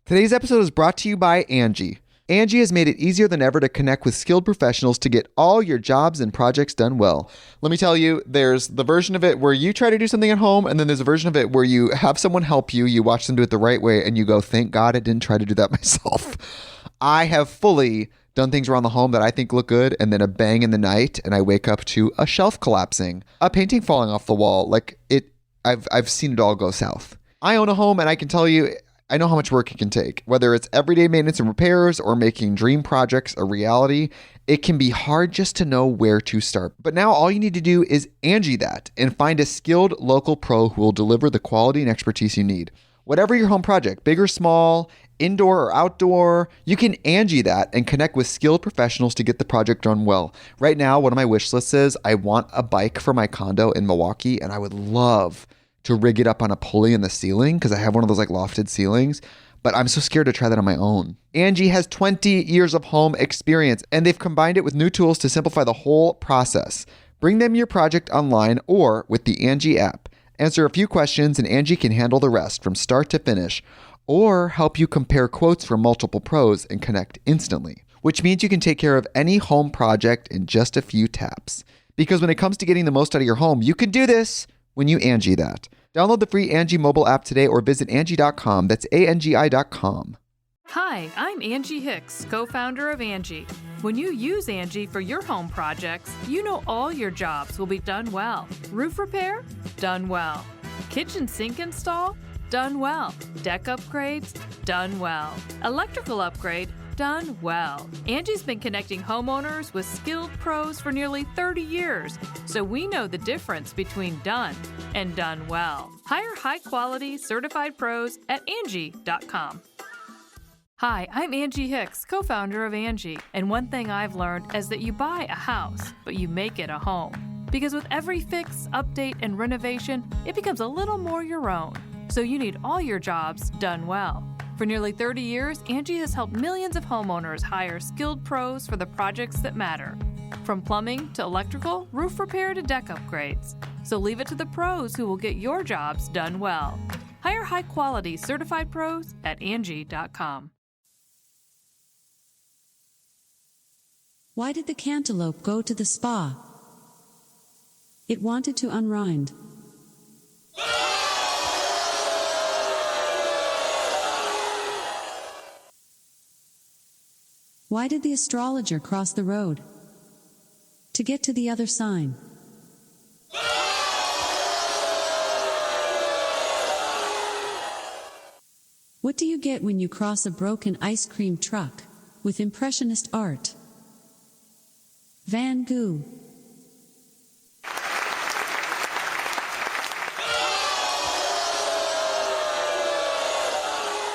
Today's episode is brought to you by Angie. Angie has made it easier than ever to connect with skilled professionals to get all your jobs and projects done well. Let me tell you, there's the version of it where you try to do something at home, and then there's a version of it where you have someone help you, you watch them do it the right way, and you go, thank God I didn't try to do that myself. I have fully done things around the home that I think look good, and then a bang in the night, and I wake up to a shelf collapsing, a painting falling off the wall. I've seen it all go south. I own a home, and I can tell you, I know how much work it can take. Whether it's everyday maintenance and repairs or making dream projects a reality, it can be hard just to know where to start. But now all you need to do is Angie that and find a skilled local pro who will deliver the quality and expertise you need. Whatever your home project, big or small, indoor or outdoor, you can Angie that and connect with skilled professionals to get the project done well. Right now, one of my wish lists is I want a bike for my condo in Milwaukee, and I would love to rig it up on a pulley in the ceiling because I have one of those like lofted ceilings, but I'm so scared to try that on my own. Angie has 20 years of home experience, and they've combined it with new tools to simplify the whole process. Bring them your project online or with the Angie app. Answer a few questions and Angie can handle the rest from start to finish, or help you compare quotes from multiple pros and connect instantly, which means you can take care of any home project in just a few taps. Because when it comes to getting the most out of your home, you can do this when you Angie that. Download the free Angie mobile app today or visit Angie.com. That's ANGI.com. Hi, I'm Angie Hicks, co-founder of Angie. When you use Angie for your home projects, you know all your jobs will be done well. Roof repair? Done well. Kitchen sink install? Done well. Deck upgrades? Done well. Electrical upgrade? Done well. Angie's been connecting homeowners with skilled pros for nearly 30 years, so we know the difference between done and done well. Hire high-quality, certified pros at Angie.com. Hi, I'm Angie Hicks, co-founder of Angie, and one thing I've learned is that you buy a house, but you make it a home. Because with every fix, update, and renovation, it becomes a little more your own. So you need all your jobs done well. For nearly 30 years, Angie has helped millions of homeowners hire skilled pros for the projects that matter. From plumbing to electrical, roof repair to deck upgrades. So leave it to the pros who will get your jobs done well. Hire high-quality certified pros at Angie.com. Why did the cantaloupe go to the spa? It wanted to unwind. Why did the astrologer cross the road? To get to the other sign. What do you get when you cross a broken ice cream truck with impressionist art? Van Gogh.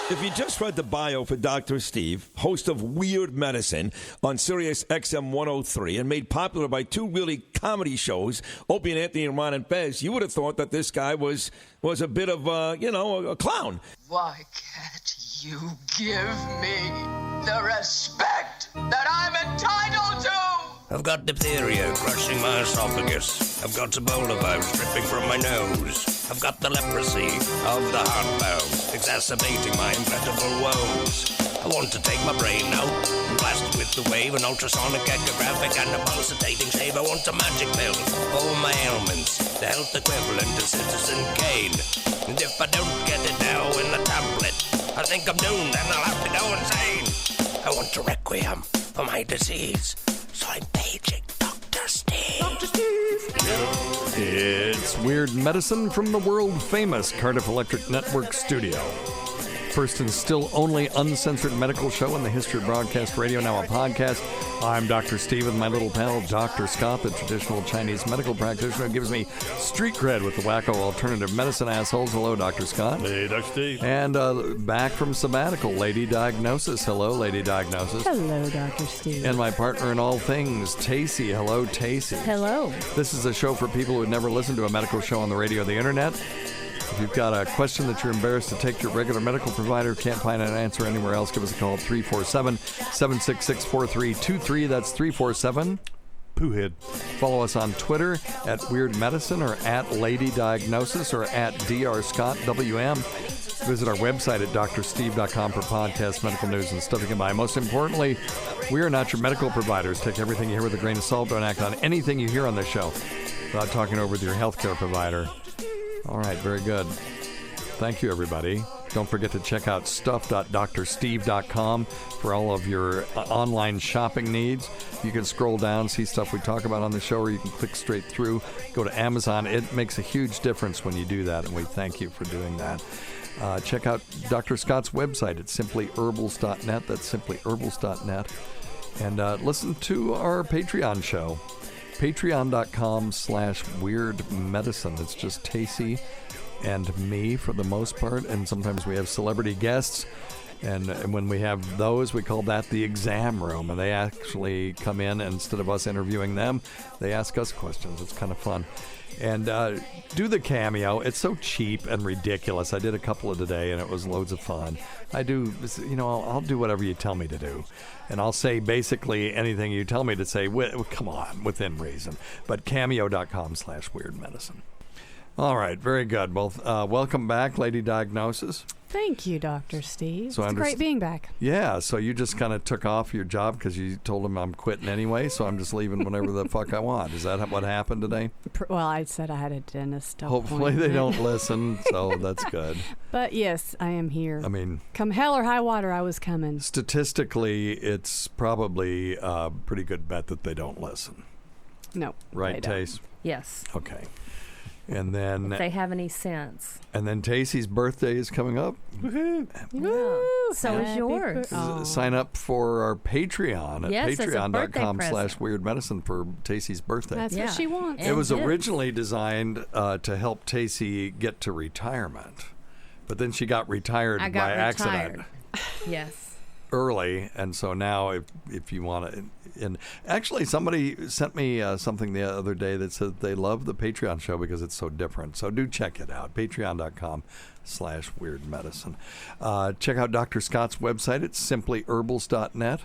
If you just read the bio for Dr. Steve, host of Weird Medicine on Sirius XM 103 and made popular by two really comedy shows, Opie and Anthony and Ron and Fez, you would have thought that this guy was a bit of, a clown. Why can't you give me the respect that I'm entitled to? I've got diphtheria crushing my esophagus. I've got Ebola virus dripping from my nose. I've got the leprosy of the heart valve, exacerbating my incredible woes. I want to take my brain out and blast it with the wave, an ultrasonic, echographic, and a pulsating shave. I want a magic pill for all my ailments, the health equivalent of Citizen Kane. And if I don't get it now in a tablet, I think I'm doomed and I'll have to go insane. I want a requiem for my disease, so I'm paging Dr. Steve. Dr. Steve! It's Weird Medicine from the world-famous Cardiff Electric Network studio. First and still only uncensored medical show in the history of broadcast radio, now a podcast. I'm Dr. Steve with my little pal, Dr. Scott, the traditional Chinese medical practitioner who gives me street cred with the wacko alternative medicine assholes. Hello, Dr. Scott. Hey, Dr. Steve. And back from sabbatical, Lady Diagnosis. Hello, Lady Diagnosis. Hello, Dr. Steve. And my partner in all things, Tacie. Hello, Tacie. Hello. This is a show for people who had never listened to a medical show on the radio or the internet. If you've got a question that you're embarrassed to take to your regular medical provider, can't find an answer anywhere else, give us a call at 347-766-4323. That's 347-POOHEAD. Follow us on Twitter at Weird Medicine or at Lady Diagnosis or at DrScottWM. Visit our website at drsteve.com for podcasts, medical news, and stuff you can buy. Most importantly, we are not your medical providers. Take everything you hear with a grain of salt. Don't act on anything you hear on this show without talking over with your healthcare provider. All right, very good. Thank you, everybody. Don't forget to check out stuff.drsteve.com for all of your online shopping needs. You can scroll down, see stuff we talk about on the show, or you can click straight through. Go to Amazon. It makes a huge difference when you do that, and we thank you for doing that. Check out Dr. Scott's website at simplyherbals.net. That's simplyherbals.net. And listen to our Patreon show, patreon.com/weirdmedicine. It's just Tacie and me for the most part, and sometimes we have celebrity guests, and when we have those, we call that the exam room, and they actually come in, and instead of us interviewing them, they ask us questions. It's kind of fun. And do the Cameo. It's so cheap and ridiculous. I did a couple of today, and it was loads of fun. I'll do whatever you tell me to do, and I'll say basically anything you tell me to say. Come on, within reason. But cameo.com/weirdmedicine. All right, very good. Well, welcome back, Lady Diagnosis. Thank you, Dr. Steve. So it's great being back. Yeah, so you just kind of took off your job because you told him I'm quitting anyway, so I'm just leaving whenever the fuck I want. Is that what happened today? Well, I said I had a dentist appointment. Hopefully they don't listen, so that's good. But yes, I am here. I mean, come hell or high water, I was coming. Statistically, it's probably a pretty good bet that they don't listen. No. Right, Tace? Yes. Okay. And then if they have any sense. And then Tacie's birthday is coming up. Woohoo! Yeah. So is yours. Sign up for our Patreon at patreon.com/weirdmedicine for Tacie's birthday. That's what she wants. It was originally designed to help Tacie get to retirement, but then she got retired by accident. Yes. Early, and so now if you want to, and actually somebody sent me something the other day that said they love the Patreon show because it's so different. So do check it out, patreon.com/weirdmedicine. Check out Dr. Scott's website. It's simplyherbals.net.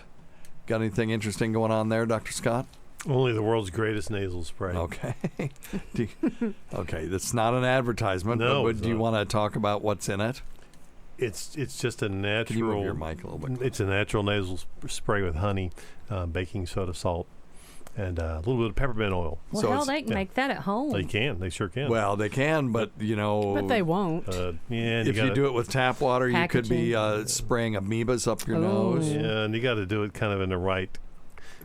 Got anything interesting going on there, Dr. Scott? Only the world's greatest nasal spray. Okay. Okay, that's not an advertisement, but do you want to talk about what's in it? It's just a natural. Can you move your mic a little bit? It's a natural nasal spray with honey, baking soda, salt, and a little bit of peppermint oil. Well, so they can make that at home. They can. They sure can. Well, they can, but But they won't. Yeah. If you do it with tap water, you could be spraying amoebas up your nose. Yeah, and you got to do it kind of in the right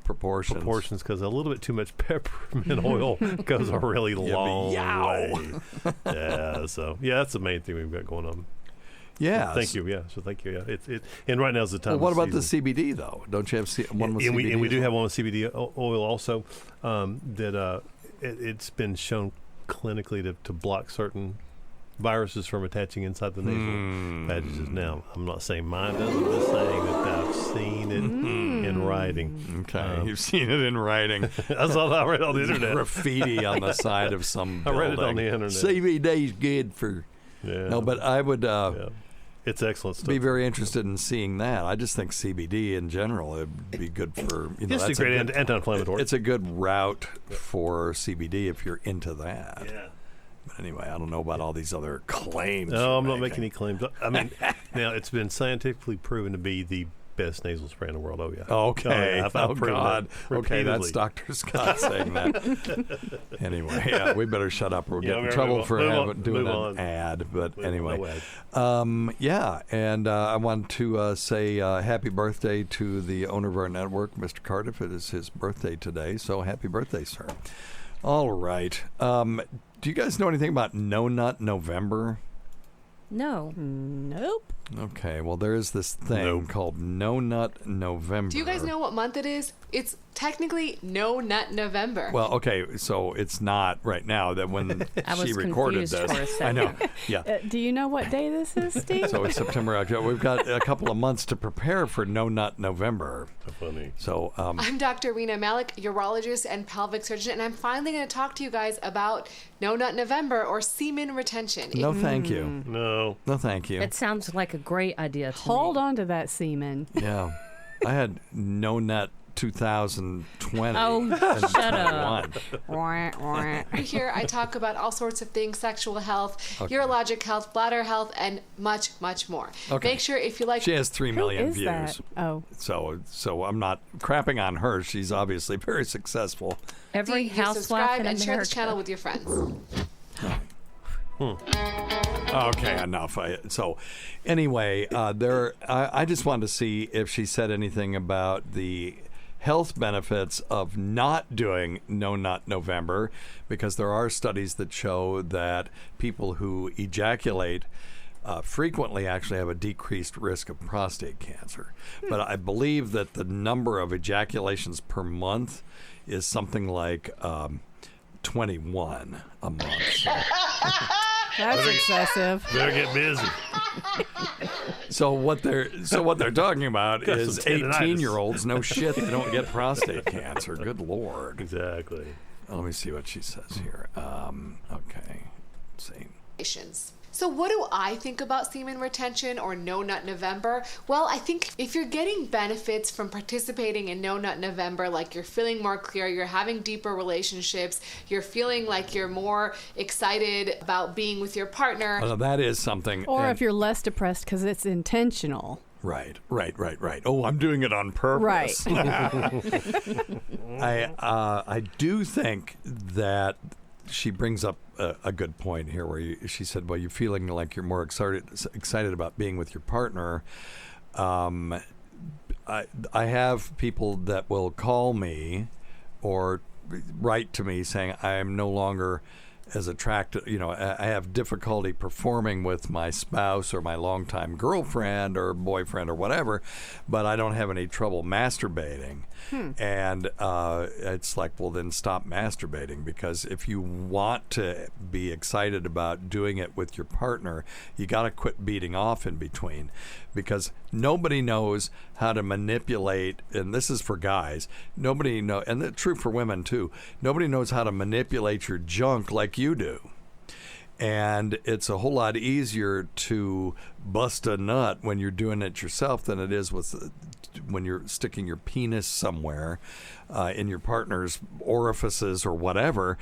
proportions, because a little bit too much peppermint oil goes a really long way. Yeah. So that's the main thing we've got going on. Yeah. Thank you. Yeah. So thank you. Yeah. And right now is the time. Well, what about season. the CBD though? Don't you have one with CBD? And we do have one with CBD oil also. That it's been shown clinically to block certain viruses from attaching inside the nasal passages. Now, I'm not saying mine does. I'm just saying that I've seen it in writing. Okay, you've seen it in writing. That's all I read on the internet. Graffiti on the side of some building. I read it on the internet. CBD's good for. Yeah. No, but I would. It's excellent stuff. Be very interested in seeing that. I just think CBD in general would be good for. It's a great anti-inflammatory. It's a good route for CBD if you're into that. Yeah. But anyway, I don't know about all these other claims. No, I'm not making any claims. I mean, now it's been scientifically proven to be the best nasal spray in the world. Oh yeah. Okay. I've God. Okay, that's Dr. Scott saying that. Anyway, we better shut up. We'll get in trouble for doing an ad. But anyway, and I want to say happy birthday to the owner of our network, Mr. Cardiff. It is his birthday today, so happy birthday, sir. All right. Do you guys know anything about No Nut November? No. Nope. Okay, well, there is this thing called No Nut November. Do you guys know what month it is? It's technically No Nut November. Well, okay, so it's not right now. That when she recorded this, I know. Yeah. Do you know what day this is, Steve? So it's September, October. We've got a couple of months to prepare for No Nut November. So funny. So I'm Dr. Rena Malik, urologist and pelvic surgeon, and I'm finally going to talk to you guys about No Nut November or semen retention. No, thank you. No, thank you. It sounds like a great idea to Hold on to that semen. Yeah. I had No Nut 2020. Oh, and shut up. 21. Here I talk about all sorts of things: sexual health, Okay. urologic health, bladder health, and much, much more. Okay. Make sure if you like. She has 3 million is views. that? Oh. So I'm not crapping on her. She's obviously very successful. Every you housewife subscribe in and share this America. channel with your friends. Okay, enough. So, anyway, I just wanted to see if she said anything about the health benefits of not doing No Nut November, because there are studies that show that people who ejaculate frequently actually have a decreased risk of prostate cancer. But I believe that the number of ejaculations per month is something like 21 a month. So. That's excessive. Better get busy. So what they're talking about Got is some tendinitis. 18-years. No shit, they don't get prostate cancer. Good Lord. Exactly. Let me see what she says here. Okay. Let's see. So what do I think about semen retention or No Nut November? Well, I think if you're getting benefits from participating in No Nut November, like you're feeling more clear, you're having deeper relationships, you're feeling like you're more excited about being with your partner. Well, that is something. Or if you're less depressed because it's intentional. Right. Oh, I'm doing it on purpose. Right. I do think that she brings up a good point here where she said, well, you're feeling like you're more excited about being with your partner. I have people that will call me or write to me saying I'm no longer as attracted, I have difficulty performing with my spouse or my longtime girlfriend or boyfriend or whatever, but I don't have any trouble masturbating. And it's like, well, then stop masturbating, because if you want to be excited about doing it with your partner, you got to quit beating off in between, because nobody knows how to manipulate, and this is for guys, nobody know, and it's true for women too, nobody knows how to manipulate your junk like you do. And it's a whole lot easier to bust a nut when you're doing it yourself than it is when you're sticking your penis somewhere in your partner's orifices or whatever,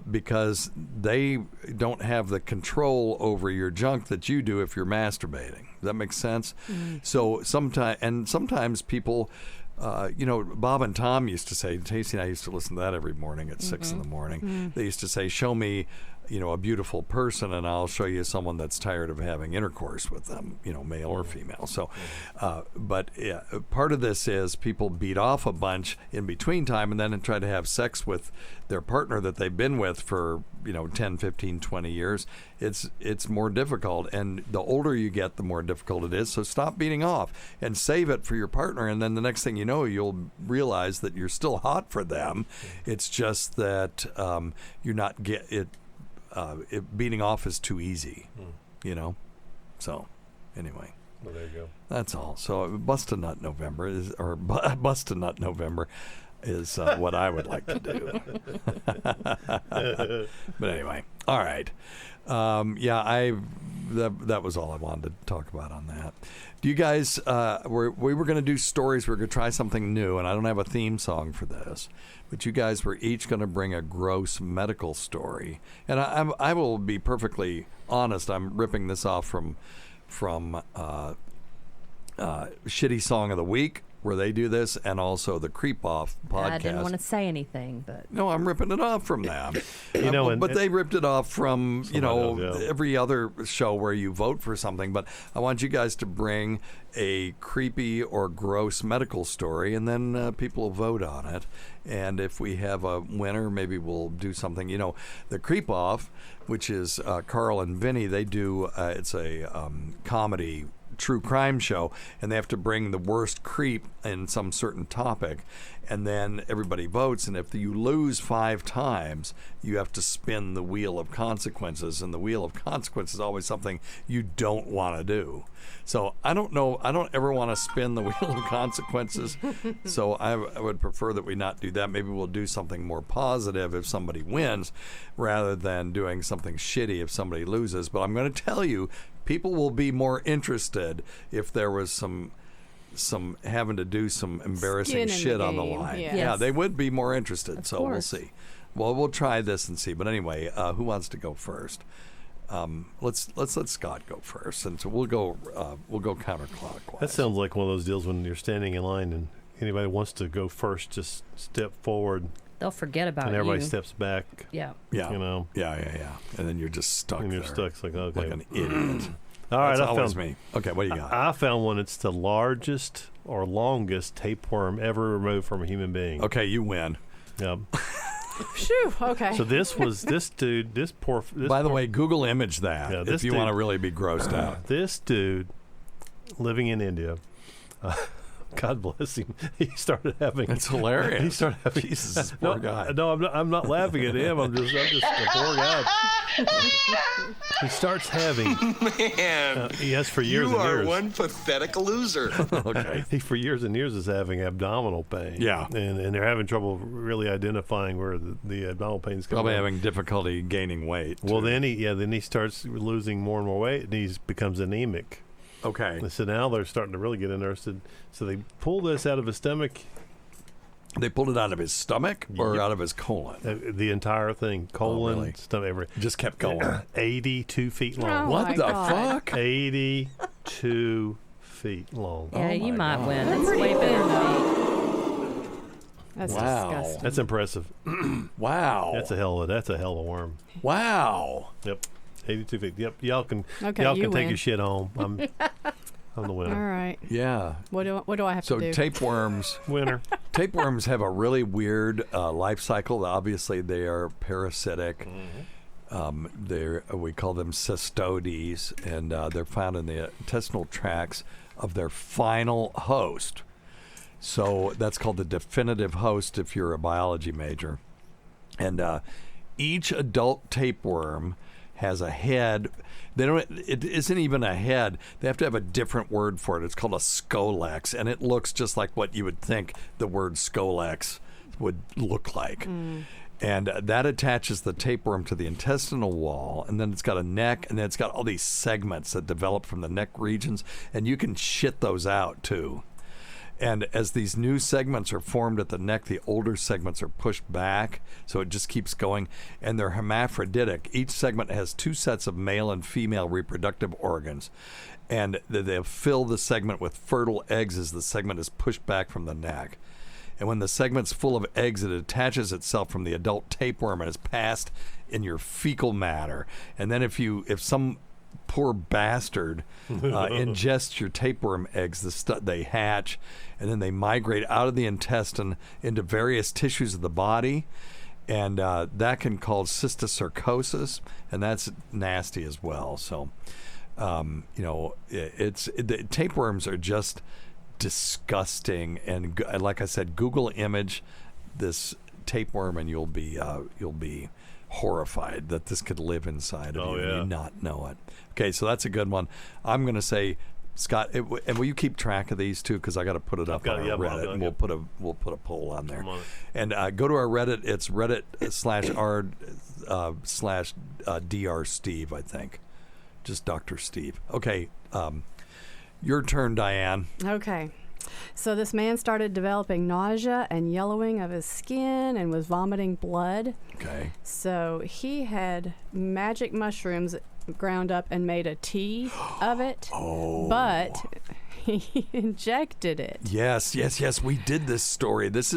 because they don't have the control over your junk that you do if you're masturbating. Does that make sense? Mm-hmm. So sometimes people, Bob and Tom used to say, Tacie and I used to listen to that every morning at 6 in the morning. Mm-hmm. They used to say, show me, a beautiful person, and I'll show you someone that's tired of having intercourse with them, male or female. So, but part of this is people beat off a bunch in between time and then try to have sex with their partner that they've been with for, 10, 15, 20 years. It's more difficult. And the older you get, the more difficult it is. So stop beating off and save it for your partner. And then the next thing you know, you'll realize that you're still hot for them. It's just that you're not beating off is too easy, So, anyway. Well, there you go. That's all. So, Bust a Nut November is what I would like to do. But anyway, all right. That was all I wanted to talk about on that. Do you guys? We were going to do stories. We were going to try something new, and I don't have a theme song for this. But you guys were each going to bring a gross medical story, and I will be perfectly honest. I'm ripping this off from Shitty Song of the Week, where they do this, and also the Creep Off podcast. I didn't want to say anything, but no, I'm ripping it off from them. But they ripped it off from every other show where you vote for something. But I want you guys to bring a creepy or gross medical story, and then people will vote on it. And if we have a winner, maybe we'll do something. The Creep Off, which is Carl and Vinny, they do. It's a comedy true crime show, and they have to bring the worst creep in some certain topic, and then everybody votes, and if you lose 5 times, you have to spin the wheel of consequences, and the wheel of consequences is always something you don't want to do. So I don't ever want to spin the wheel of consequences, so I would prefer that we not do that. Maybe we'll do something more positive if somebody wins, rather than doing something shitty if somebody loses. But I'm going to tell you, people will be more interested if there was some having to do some embarrassing Skin in shit the on the game, line. yeah. Yeah, Yes. they would be more interested. So we'll course. see. Well, we'll try this and see. But anyway, who wants to go first? Let's let Scott go first, and so we'll go counterclockwise. That sounds like one of those deals when you're standing in line and anybody wants to go first, just step forward They'll forget about and everybody you. steps back. Yeah. Yeah. You know. Yeah. And then you're just stuck And you're there. stuck. It's like, okay. Like an idiot. All right, That's I always found me. Okay, what do you got? I found one. It's the largest or longest tapeworm ever removed from a human being. Okay, you win. Yep. Phew. Okay. So this was this dude. By the way, Google image that Yeah, if this you dude- want to really be grossed out. This dude, living in India, God bless him. He started having. It's hilarious. He started having. Jesus, this poor guy. No, I'm not laughing at him. I'm just the poor guy. He starts having. Man, he has for years you and are years. one pathetic loser. Okay. He for years and years is having abdominal pain. Yeah. and they're having trouble really identifying where the abdominal pain is coming. Probably from. having difficulty gaining weight. Well, too. then he starts losing more and more weight, and he becomes anemic. Okay. And so now they're starting to really get interested. So they pull this out of his stomach. They pulled it out of his stomach or Yep. out of his colon? The entire thing, colon, really? stomach, everything. Just kept going. 82 feet long. Oh, What my the God. fuck? 82 feet long. Yeah, you my might God. win. They're That's pretty way better thin, than me. That's Wow. disgusting. That's impressive. Wow. That's a hell of a worm. Wow. Yep. 82 feet. Yep. Y'all can Okay, y'all you can take win. your shit home. I'm the All winner. right. Yeah. What do I have So to do? tapeworms. Winner. Tapeworms have a really weird life cycle. Obviously, they are parasitic. We call them cestodes, and they're found in the intestinal tracts of their final host. So that's called the definitive host if you're a biology major. And each adult tapeworm has a head. It isn't even a head. They have to have a different word for it. It's called a scolex, and it looks just like what you would think the word scolex would look like. And that attaches the tapeworm to the intestinal wall, and then it's got a neck, and then it's got all these segments that develop from the neck regions, and you can shit those out too. And as these new segments are formed at the neck, the older segments are pushed back, so it just keeps going. And they're hermaphroditic. Each segment has two sets of male and female reproductive organs. And they'll fill the segment with fertile eggs as the segment is pushed back from the neck. And when the segment's full of eggs, it attaches itself from the adult tapeworm and is passed in your fecal matter. And then if some poor bastard ingests your tapeworm eggs, they hatch, and then they migrate out of the intestine into various tissues of the body, and that can cause cysticercosis, and that's nasty as well. So, the tapeworms are just disgusting, and like I said, Google image this tapeworm, and you'll be horrified that this could live inside of you and you not know it. Okay, so that's a good one. I'm going to say, Scott, and will you keep track of these too? Because I got to put it up on our Reddit, and we'll put a poll on there. And go to our Reddit. It's Reddit/r/Dr. Steve, I think, just Dr. Steve. Okay, your turn, Diane. Okay. So this man started developing nausea and yellowing of his skin and was vomiting blood. Okay. So he had magic mushrooms ground up and made a tea of it. Oh. But he injected it. Yes. We did this story. But this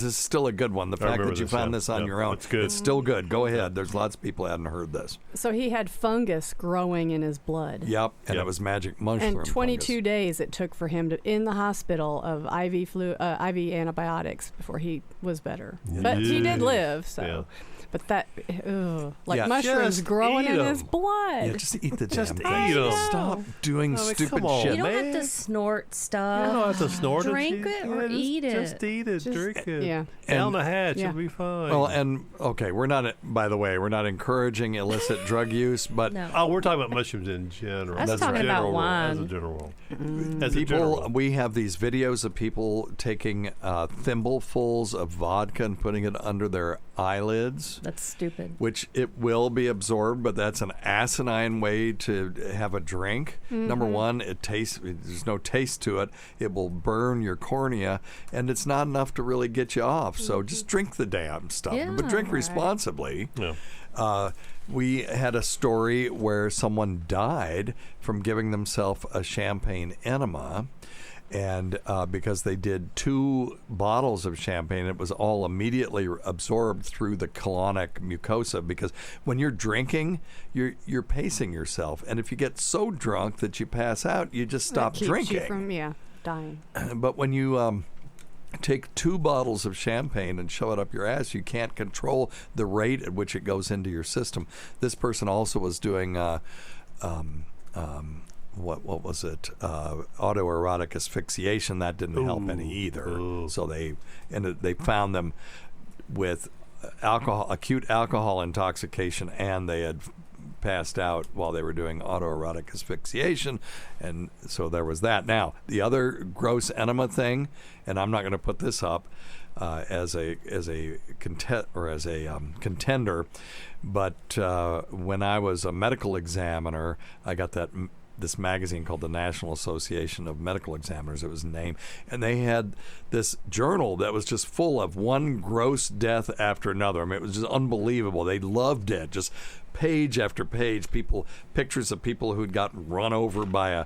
is still a good one. The fact that you found this on your own, it's good. It's still good. Go ahead. There's lots of people who hadn't heard this. So he had fungus growing in his blood. Yep, and it was magic mushroom. And 22 fungus. daes it took for him to in the hospital of IV antibiotics before he was better. But he did live. So. Yeah. But that, Yeah. mushrooms Just growing eat in his 'em. blood. Yeah, just eat the Just damn eat thing. 'em. Stop doing stupid come on, shit. You don't man. have to snort stuff. You don't have to snort Drink it. it or eat it. Just eat it. Drink it. Yeah. Down the hatch. Yeah. It'll be fine. Well, and okay, we're not. By the way, we're not encouraging illicit drug use, but No. oh, we're talking about mushrooms in general. I was That's a talking about general rule. wine. As a general rule. As a people. general rule. We have these videos of people taking thimblefuls of vodka and putting it under their eyelids. That's stupid. Which it will be absorbed, but that's an asinine way to have a drink. Number one, there's no taste to it. It will burn your cornea, and it's not enough to really get you off. So just drink the damn stuff, but drink responsibly. Yeah. We had a story where someone died from giving themselves a champagne enema. And because they did 2 bottles of champagne, it was all immediately absorbed through the colonic mucosa. Because when you're drinking, you're pacing yourself, and if you get so drunk that you pass out, you just stop drinking. You from dying. But when you take 2 bottles of champagne and shove it up your ass, you can't control the rate at which it goes into your system. This person also was doing what was it? Autoerotic asphyxiation. That didn't help any either. So they found them with acute alcohol intoxication, and they had passed out while they were doing autoerotic asphyxiation, and so there was that. Now, the other gross enema thing, and I'm not going to put this up as a contender, but when I was a medical examiner, I got this magazine called the National Association of Medical Examiners, it was named, and they had this journal that was just full of one gross death after another. I mean, it was just unbelievable. They loved it, just page after page, pictures of people who'd gotten run over by a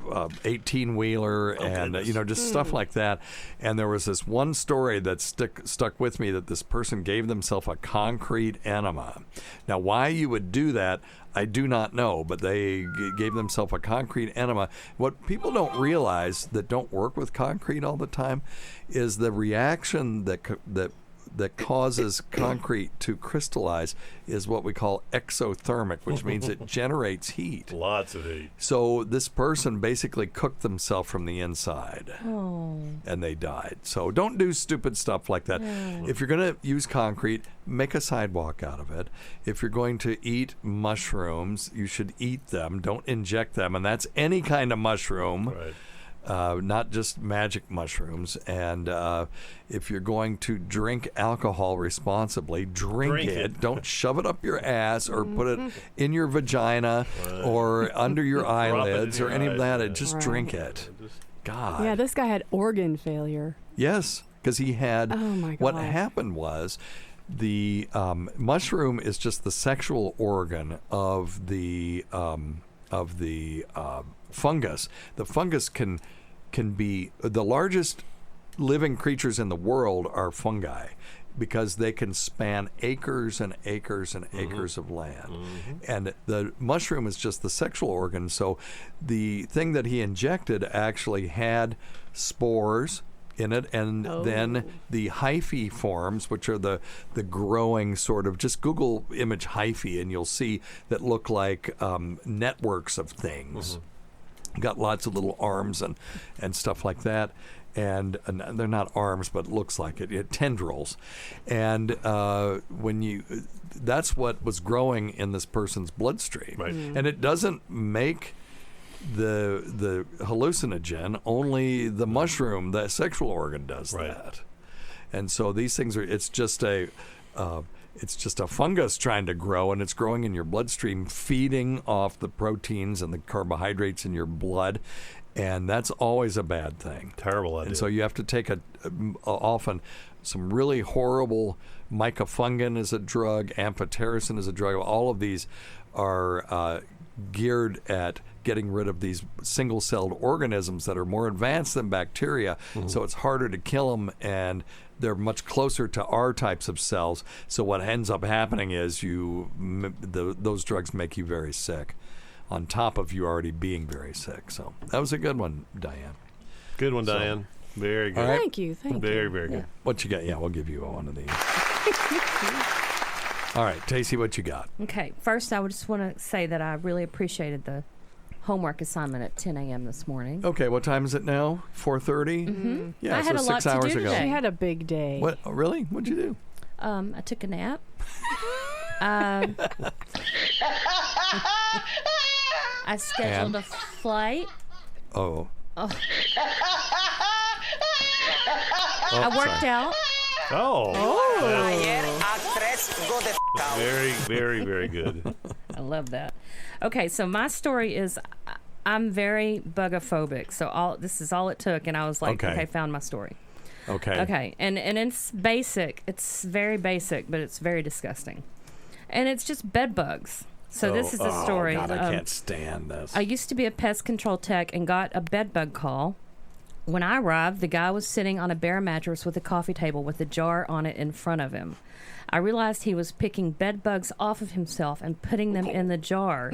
18-wheeler and just stuff like that. And there was this one story that stuck with me, that this person gave themselves a concrete enema. Now, why you would do that, I do not know, but they gave themselves a concrete enema. What people don't realize that don't work with concrete all the time is the reaction that causes concrete to crystallize is what we call exothermic, which means it generates heat. Lots of heat. So this person basically cooked themselves from the inside, and they died. So don't do stupid stuff like that. If you're going to use concrete, make a sidewalk out of it. If you're going to eat mushrooms, you should eat them. Don't inject them, and that's any kind of mushroom. Right. Not just magic mushrooms. And if you're going to drink alcohol responsibly, drink it. Don't shove it up your ass or put it in your vagina or under your eyelids or any of that. Just drink it. God. Yeah, this guy had organ failure. Yes, because he had. Oh my God. What happened was, the mushroom is just the sexual organ of the fungus. The fungus can be the largest living creatures in the world are fungi, because they can span acres and acres and acres of land. And the mushroom is just the sexual organ. So the thing that he injected actually had spores in it, and then the hyphae forms, which are the growing sort of, just Google image hyphae and you'll see that look like networks of things. Got lots of little arms and stuff like that, and they're not arms, but it looks like it, tendrils. And that's what was growing in this person's bloodstream. Right. And it doesn't make the hallucinogen, only the mushroom, the sexual organ, does that. And so these things it's just a fungus trying to grow, and it's growing in your bloodstream, feeding off the proteins and the carbohydrates in your blood, and that's always a bad thing. Terrible idea. And so you have to take often some really horrible, mycofungin is a drug, amphotericin is a drug. All of these are geared at getting rid of these single-celled organisms that are more advanced than bacteria, so it's harder to kill them, and they're much closer to our types of cells. So what ends up happening is those drugs make you very sick, on top of you already being very sick. So that was a good one, Diane. Good one, Diane. Very good. Right. Thank you. Very, very good. What you got? Yeah, we'll give you one of these. All right, Tacie, what you got? Okay, first I just want to say that I really appreciated the homework assignment at 10 a.m. this morning. Okay, what time is it now? 4:30? Yeah, I had a lot 6 hours to do ago. today. She had a big day. What? Oh, really? What'd you do? I took a nap. I scheduled a flight. Oh. I worked out. Oh. Ayer Yes, go the out. Very, very, very good. I love that. Okay, so my story is I'm very bugophobic. So this is all it took, and I was like, okay, found my story. Okay, and it's basic. It's very basic, but it's very disgusting, and it's just bed bugs. So this is a story. God, I can't stand this. I used to be a pest control tech and got a bed bug call. When I arrived, the guy was sitting on a bare mattress with a coffee table with a jar on it in front of him. I realized he was picking bed bugs off of himself and putting them in the jar.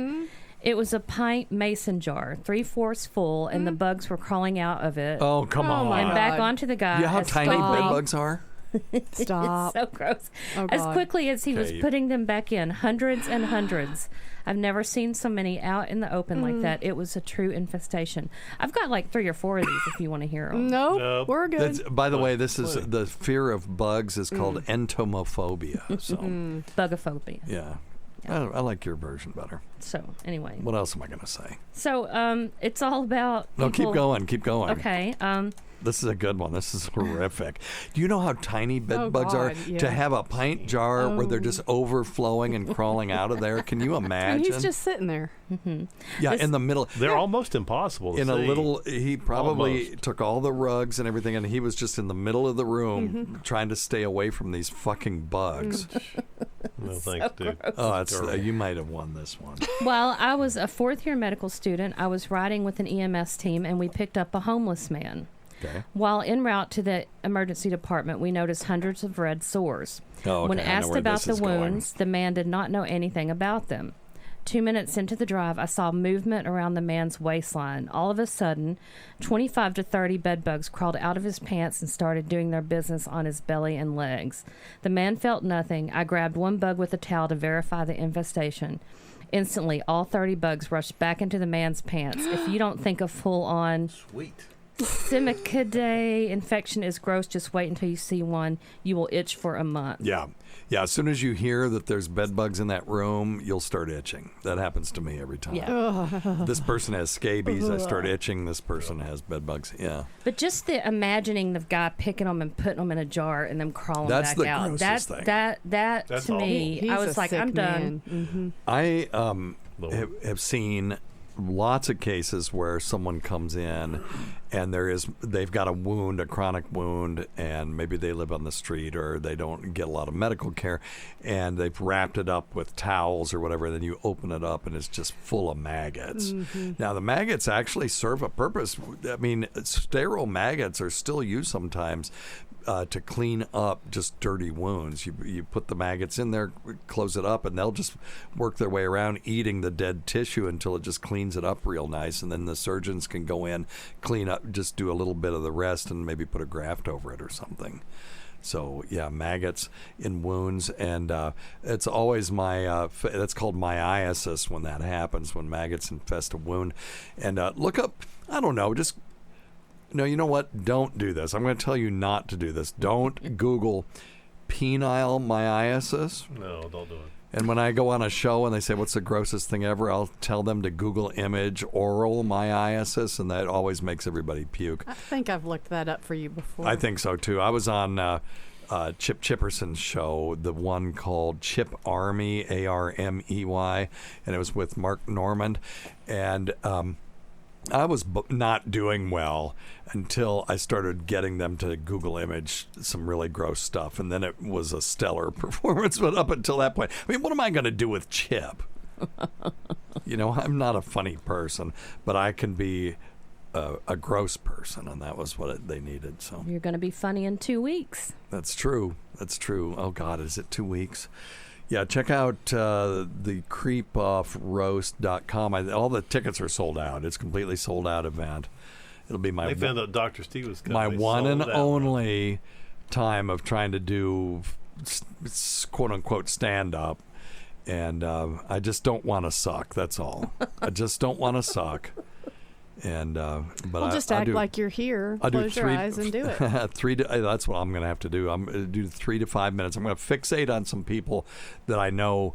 It was a pint mason jar, 3/4 full, and the bugs were crawling out of it. Oh, come on. And back onto the guy. You know how tiny bed bugs are? Stop. It's so gross. Oh, as God. quickly as he was putting them back in, hundreds and hundreds. I've never seen so many out in the open like that. It was a true infestation. I've got like 3 or 4 of these if you want to hear them. Nope. We're good. By the way, this is the fear of bugs is called entomophobia. So Bugophobia. yeah. I like your version better. So anyway. What else am I going to say? So it's all about No, people- keep going. Okay. This is a good one. This is horrific. Do you know how tiny bed bugs are? God, yeah. To have a pint jar where they're just overflowing and crawling out of there. Can you imagine? And he's just sitting there. Yeah, in the middle. They're almost impossible to in see. a little, he probably Almost. took all the rugs and everything, and he was just in the middle of the room trying to stay away from these fucking bugs. No, thanks, dude. Oh, you might have won this one. While I was a 4th-year medical student, I was riding with an EMS team, and we picked up a homeless man. Okay. While en route to the emergency department, we noticed hundreds of red sores. Oh, okay. When I know asked where about this the is going. wounds, the man did not know anything about them. 2 minutes into the drive, I saw movement around the man's waistline. All of a sudden, 25 to 30 bed bugs crawled out of his pants and started doing their business on his belly and legs. The man felt nothing. I grabbed one bug with a towel to verify the infestation. Instantly, all 30 bugs rushed back into the man's pants. If you don't think a full-on Simicaceae infection is gross, just wait until you see one. You will itch for a month. Yeah. As soon as you hear that there's bed bugs in that room, you'll start itching. That happens to me every time. Yeah. This person has scabies. I start itching. This person has bed bugs. Yeah. But just the imagining the guy picking them and putting them in a jar and them crawling That's back the out. grossest thing. That That's to awful. me, I was like, I'm done. I have seen lots of cases where someone comes in and they've got a wound, a chronic wound, and maybe they live on the street or they don't get a lot of medical care, and they've wrapped it up with towels or whatever. Then you open it up and it's just full of maggots. Now the maggots actually serve a purpose. I mean, sterile maggots are still used sometimes to clean up just dirty wounds. You put the maggots in there, close it up, and they'll just work their way around eating the dead tissue until it just cleans it up real nice, and then the surgeons can go in, clean up, just do a little bit of the rest, and maybe put a graft over it or something. So yeah, maggots in wounds, and it's always that's called myiasis when that happens, when maggots infest a wound. And look up, I don't know, just no, you know what? Don't do this. I'm going to tell you not to do this. Don't Google penile myiasis. No, don't do it. And when I go on a show and they say, what's the grossest thing ever, I'll tell them to Google image oral myiasis, and that always makes everybody puke. I think I've looked that up for you before. I think so, too. I was on Chip Chipperson's show, the one called Chip Army, Armey, and it was with Mark Normand. And I was not doing well until I started getting them to Google image some really gross stuff, and then it was a stellar performance. But up until that point, I mean, what am I going to do with Chip? You know, I'm not a funny person, but I can be a gross person, and that was what they needed. So You're going to be funny in 2 weeks. That's true. Oh God, is it 2 weeks? Yeah, check out the creepoffroast.com. All the tickets are sold out. It's a completely sold out event. It'll be They found out Dr. Steve was coming. my They one sold and out. only time of trying to do quote unquote stand up, and I just don't want to suck. That's all. I just don't want to suck. And but just I act do, like you're here. I do Close your eyes and do it. That's what I'm going to have to do. I'm going to do 3 to 5 minutes. I'm going to fixate on some people that I know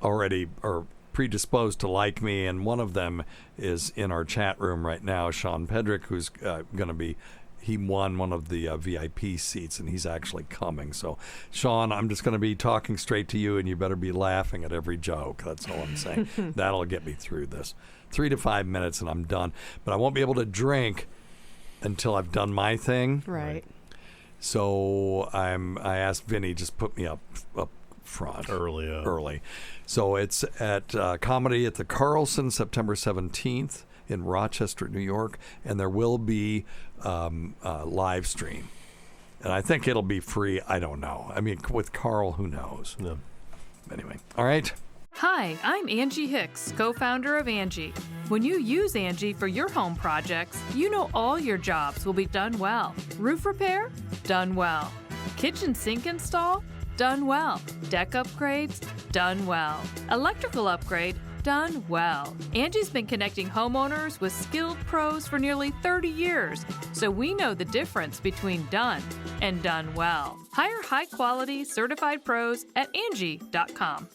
already are predisposed to like me, and one of them is in our chat room right now, Sean Pedrick, who's going to be. he won one of the VIP seats, and he's actually coming. So, Sean, I'm just going to be talking straight to you, and you better be laughing at every joke. That's all I'm saying. That'll get me through this. 3 to 5 minutes, and I'm done. But I won't be able to drink until I've done my thing. Right. So I asked Vinny, just put me up front early. So it's at Comedy at the Carlson, September 17th in Rochester, New York, and there will be a live stream. And I think it'll be free. I don't know. I mean, with Carl, who knows? No. Anyway, all right. Hi, I'm Angie Hicks, co-founder of Angie. When you use Angie for your home projects, you know all your jobs will be done well. Roof repair? Done well. Kitchen sink install? Done well. Deck upgrades? Done well. Electrical upgrade? Done well. Angie's been connecting homeowners with skilled pros for nearly 30 years, so we know the difference between done and done well. Hire high-quality, certified pros at Angie.com.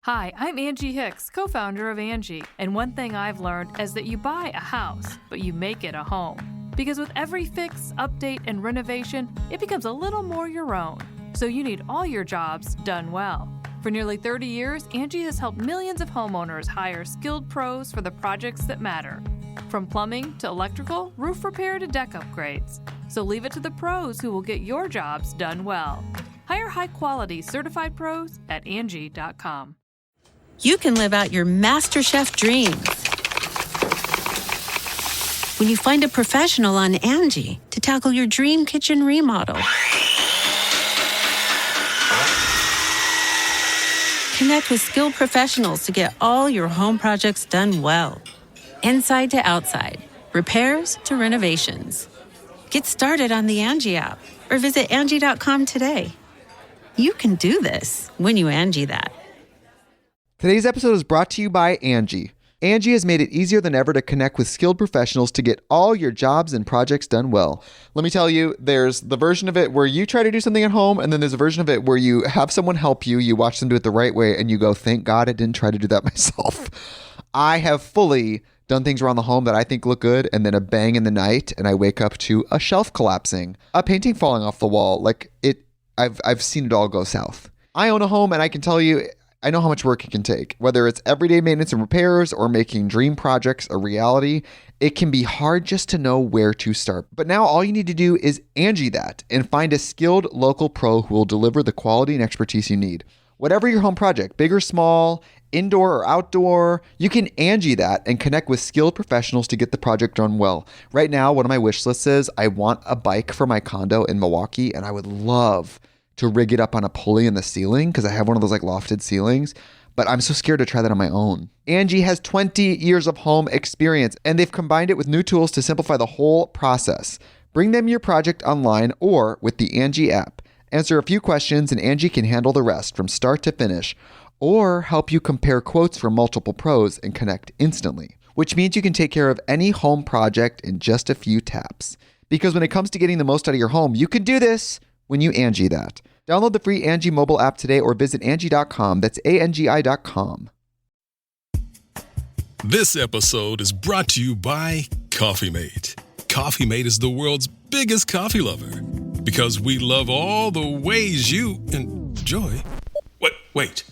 Hi, I'm Angie Hicks, co-founder of Angie, and one thing I've learned is that you buy a house, but you make it a home. Because with every fix, update, and renovation, it becomes a little more your own. So you need all your jobs done well. For nearly 30 years, Angie has helped millions of homeowners hire skilled pros for the projects that matter. From plumbing to electrical, roof repair to deck upgrades. So leave it to the pros who will get your jobs done well. Hire high-quality certified pros at Angie.com. You can live out your MasterChef dreams when you find a professional on Angie to tackle your dream kitchen remodel. Connect with skilled professionals to get all your home projects done well. Inside to outside, repairs to renovations. Get started on the Angie app or visit Angie.com today. You can do this when you Angie that. Today's episode is brought to you by Angie. Angie has made it easier than ever to connect with skilled professionals to get all your jobs and projects done well. Let me tell you, there's the version of it where you try to do something at home, and then there's a version of it where you have someone help you, you watch them do it the right way, and you go, thank God I didn't try to do that myself. I have fully done things around the home that I think look good, and then a bang in the night, and I wake up to a shelf collapsing, a painting falling off the wall. I've seen it all go south. I own a home, and I can tell you, I know how much work it can take. Whether it's everyday maintenance and repairs or making dream projects a reality, it can be hard just to know where to start. But now all you need to do is Angie that and find a skilled local pro who will deliver the quality and expertise you need. Whatever your home project, big or small, indoor or outdoor, you can Angie that and connect with skilled professionals to get the project done well. Right now, one of my wish lists is I want a bike for my condo in Milwaukee, and I would love to rig it up on a pulley in the ceiling because I have one of those lofted ceilings, but I'm so scared to try that on my own. Angie has 20 years of home experience, and they've combined it with new tools to simplify the whole process. Bring them your project online or with the Angie app. Answer a few questions and Angie can handle the rest from start to finish, or help you compare quotes from multiple pros and connect instantly, which means you can take care of any home project in just a few taps. Because when it comes to getting the most out of your home, you can do this when you Angie that. Download the free Angie mobile app today or visit Angie.com. That's ANGI.com. This episode is brought to you by Coffee Mate. Coffee Mate is the world's biggest coffee lover because we love all the ways you enjoy. Wait.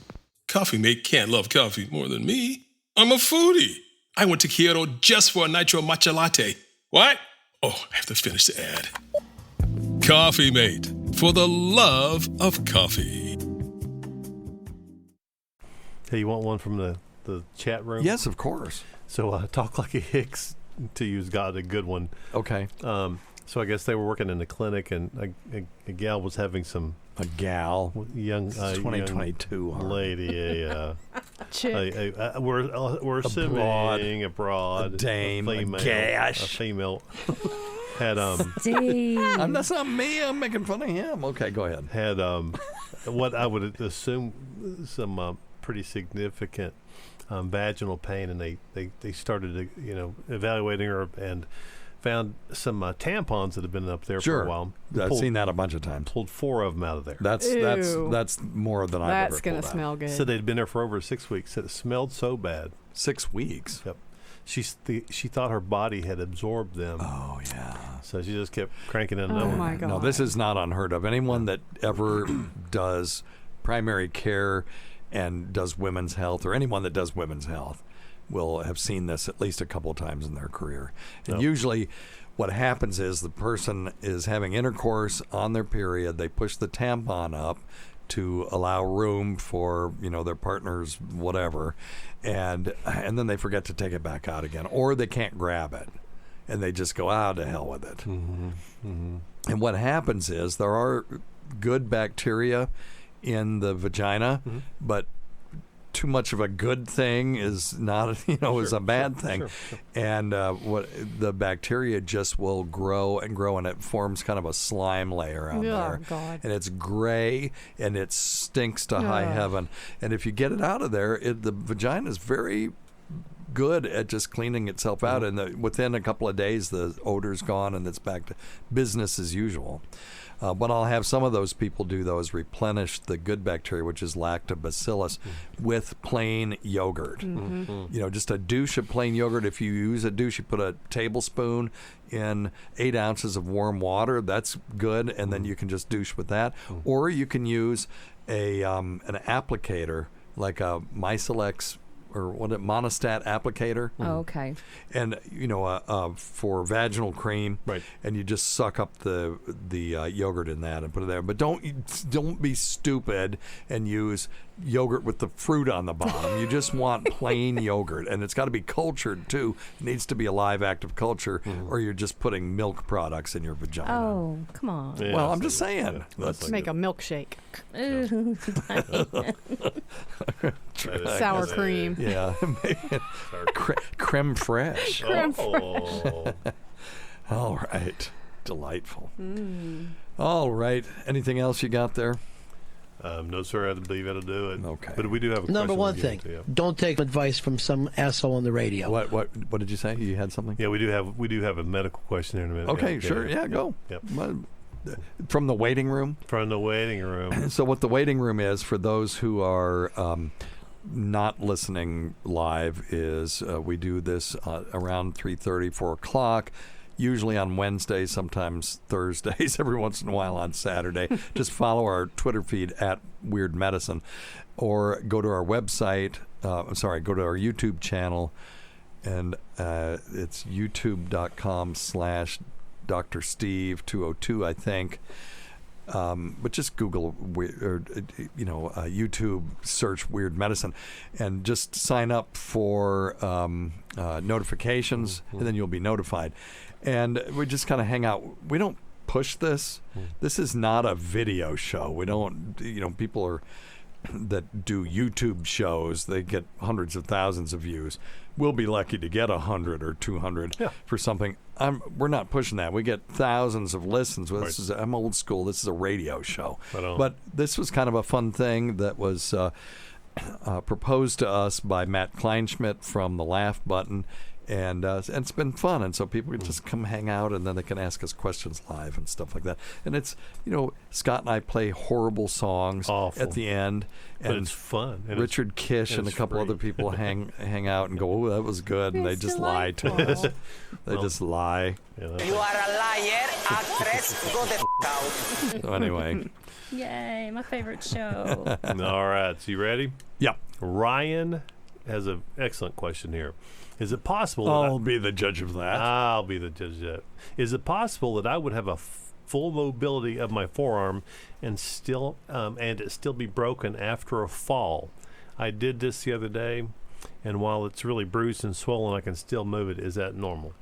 Coffee Mate can't love coffee more than me. I'm a foodie. I went to Kyoto just for a nitro matcha latte. What? Oh, I have to finish the ad. Coffee Mate, for the love of coffee. Hey, you want one from the chat room? Yes, of course. So Talk Like a Hicks, to you's got a good one. Okay. So I guess they were working in the clinic, and a gal was having some... A gal? Young... 2022. Young lady, chick. We're assuming abroad. A dame, a female, a gash. A female... Had that's not me. I'm making fun of him. Okay, go ahead. Had what I would assume some pretty significant vaginal pain, and they started evaluating her and found some tampons that had been up there for a while. I've seen that a bunch of times. Pulled 4 of them out of there. That's more than I've ever pulled. That's gonna smell good. So they'd been there for over 6 weeks. It smelled so bad. 6 weeks. Yep. she thought her body had absorbed them. Oh, yeah. So she just kept cranking in. Oh, my God. No, this is not unheard of. Anyone that ever does primary care and does women's health, or anyone that does women's health, will have seen this at least a couple of times in their career. And usually what happens is the person is having intercourse on their period. They push the tampon up to allow room for, their partner's whatever, and then they forget to take it back out again, or they can't grab it, and they just go, to hell with it. Mm-hmm. Mm-hmm. And what happens is there are good bacteria in the vagina, but too much of a good thing is not, is a bad thing. Sure. And what the bacteria just will grow and grow, and it forms kind of a slime layer on there. God. And it's gray, and it stinks to high heaven. And if you get it out of there, the vagina is very good at just cleaning itself out, and within a couple of days, the odor's gone, and it's back to business as usual. What I'll have some of those people do, though, is replenish the good bacteria, which is lactobacillus, with plain yogurt. Just a douche of plain yogurt. If you use a douche, you put a tablespoon in 8 ounces of warm water. That's good, and then you can just douche with that. Or you can use an applicator, like a Miselex or Monostat applicator. Oh, okay. And for vaginal cream, right? And you just suck up the yogurt in that and put it there. But don't be stupid and use yogurt with the fruit on the bottom. You just want plain yogurt, and it's got to be cultured too. It needs to be a live, active culture, or you're just putting milk products in your vagina. Oh, come on. Yeah, well, I'm just saying. Let's make a milkshake. Ooh, sour cream. Yeah, creme fraiche. All right, delightful. All right, anything else you got there? No, sir. I believe that'll do it. Okay, but we do have a number one thing. Don't take advice from some asshole on the radio. What did you say? You had something? Yeah, we do have a medical question here in a minute. Okay, sure. Yeah, go. Yep. From the waiting room. From the waiting room. So what the waiting room is, for those who are not listening live, is we do this around 3:30, 4 o'clock. Usually on Wednesdays, sometimes Thursdays, every once in a while on Saturday. Just follow our Twitter feed at Weird Medicine, or go to our website. Go to our YouTube channel, and it's youtube.com/Dr. Steve 202, I think. But just Google YouTube, search Weird Medicine, and just sign up for notifications, and then you'll be notified. And we just kind of hang out. We don't push this. This is not a video show. We don't, people that do YouTube shows, they get hundreds of thousands of views. We'll be lucky to get 100 or 200 for something. We're not pushing that. We get thousands of listens. Well, I'm old school. This is a radio show. But this was kind of a fun thing that was proposed to us by Matt Kleinschmidt from The Laugh Button. And it's been fun, and so people can just come hang out, and then they can ask us questions live and stuff like that. And it's, Scott and I play horrible songs at the end, and it's fun. And Richard Kish and a couple other people hang out and go, "Oh, that was good," and they just lie to us. They just lie. You are a liar, actress. Go the out. So anyway. Yay, my favorite show. All right, so you ready? Yeah. Ryan has an excellent question here. Is it possible I'll be the judge of that. I'll be the judge of that. Is it possible that I would have a full mobility of my forearm and it still be broken after a fall? I did this the other day, and while it's really bruised and swollen, I can still move it. Is that normal?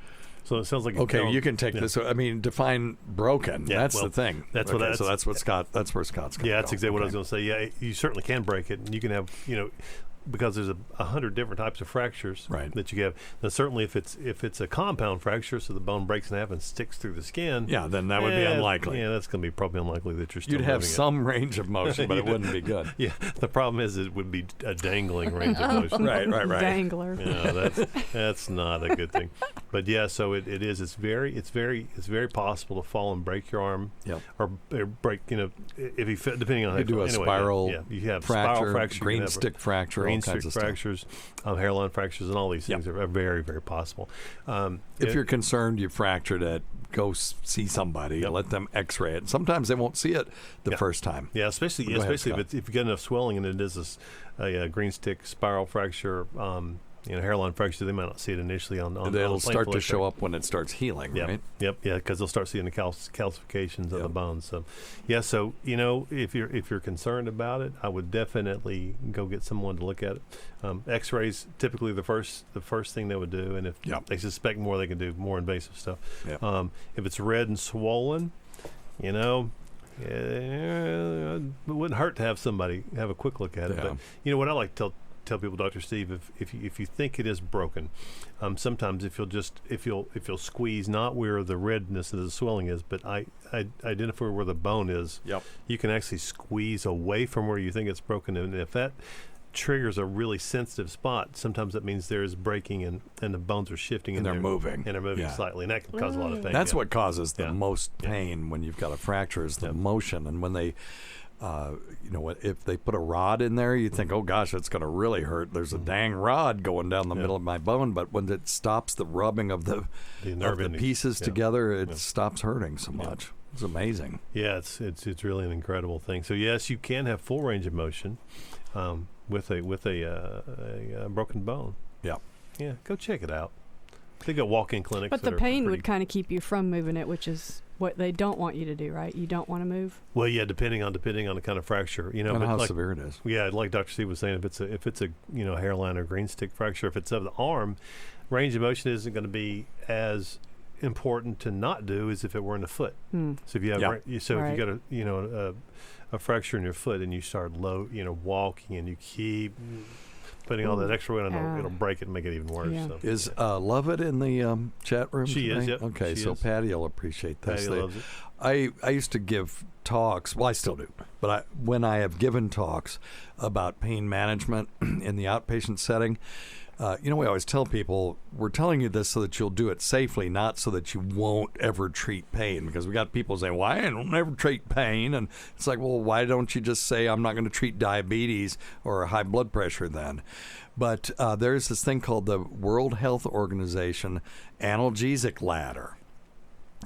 So it sounds like you can take this. I mean, define broken. Yeah, that's the thing. That's where Scott's going. That's exactly what I was going to say. Yeah, you certainly can break it, and you can have because there's 100 different types of fractures that you have. Now, certainly, if it's a compound fracture, so the bone breaks in half and sticks through the skin, then that would be unlikely. Yeah, that's going to be probably unlikely that you're still. You'd have some range of motion, but it wouldn't be good. Yeah, the problem is it would be a dangling range of motion. Right. Dangler. That's not a good thing. But yeah, so it is. It's very possible to fall and break your arm. Yep. Or break. If you depending on how you do a spiral. You have fracture, spiral fracture, green stick fracture. green stick fractures, hairline fractures, and all these things are very, very possible. If you're concerned you fractured it, go see somebody. Let them X-ray it. Sometimes they won't see it the first time. Yeah, especially if you get enough swelling and it is a green stick spiral fracture. Hairline fracture, they might not see it initially on it'll start to show up when it starts healing, right? Yep, because they'll start seeing the calcifications of the bones. So, if you're concerned about it, I would definitely go get someone to look at it. X-rays typically the first thing they would do, and if they suspect more, they can do more invasive stuff. If it's red and swollen, it wouldn't hurt to have somebody have a quick look at it. But what I like to tell people, Dr. Steve, if you think it is broken, sometimes if you'll squeeze not where the redness and the swelling is, but I identify where the bone is. You can actually squeeze away from where you think it's broken, and if that triggers a really sensitive spot, sometimes that means there is breaking and the bones are shifting and they're moving slightly, and that can cause a lot of pain. That's what causes the most pain when you've got a fracture is the motion, and when they if they put a rod in there, you think, oh gosh, it's going to really hurt. There's a dang rod going down the middle of my bone, but when it stops the rubbing of the pieces together, it stops hurting so much. It's amazing. Yeah, it's really an incredible thing. So yes, you can have full range of motion with a broken bone. Yeah, go check it out. They got walk-in clinics. But the pain would kind of keep you from moving it, which is what they don't want you to do, right? You don't want to move. Well, yeah, depending on the kind of fracture, and how severe it is. Yeah, like Dr. Steve was saying, if it's a hairline or green stick fracture, if it's of the arm, range of motion isn't going to be as important to not do as if it were in the foot. So if you have if you got a fracture in your foot and you start walking and you keep putting all that extra weight on it'll break it and make it even worse. So. Is Lovett in the chat room She today? is, yep. Okay, She so is. Patty will appreciate this. Patty loves it. I used to give talks, well, I still do, but when I have given talks about pain management in the outpatient setting, we always tell people, we're telling you this so that you'll do it safely, not so that you won't ever treat pain. Because we got people saying, why I don't ever treat pain? And it's like, well, why don't you just say I'm not going to treat diabetes or high blood pressure then? But there's this thing called the World Health Organization analgesic ladder.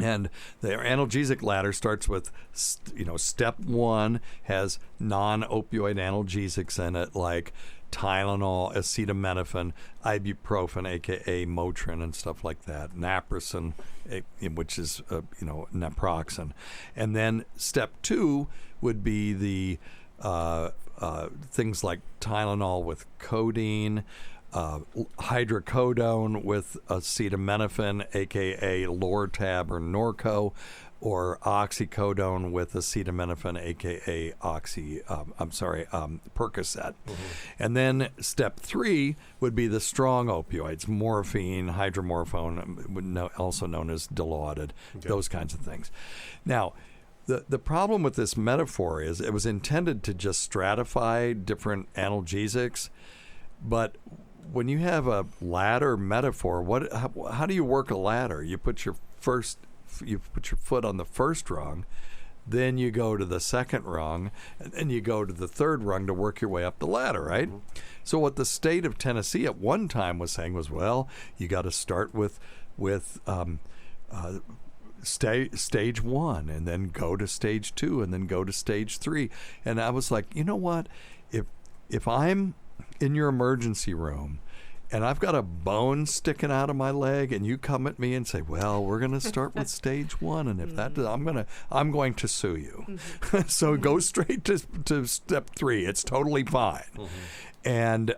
And the analgesic ladder starts with, step 1 has non-opioid analgesics in it, like Tylenol, acetaminophen, ibuprofen, aka Motrin, and stuff like that. Naproxen, which is naproxen, and then step 2 would be the things like Tylenol with codeine, hydrocodone with acetaminophen, aka Lortab or Norco, or oxycodone with acetaminophen, aka Percocet. And then step 3 would be the strong opioids, morphine, hydromorphone, also known as Dilaudid, those kinds of things. Now, the problem with this metaphor is it was intended to just stratify different analgesics, but when you have a ladder metaphor, how do you work a ladder? You put your foot on the first rung, then you go to the second rung, and then you go to the third rung to work your way up the ladder, right? So what the state of Tennessee at one time was saying was, well, you got to start with stage 1, and then go to stage 2, and then go to stage 3. And I was like, you know what? If I'm in your emergency room and I've got a bone sticking out of my leg, and you come at me and say, well, we're going to start with stage 1, and if that does, I'm going to sue you. So go straight to step 3. It's totally fine. And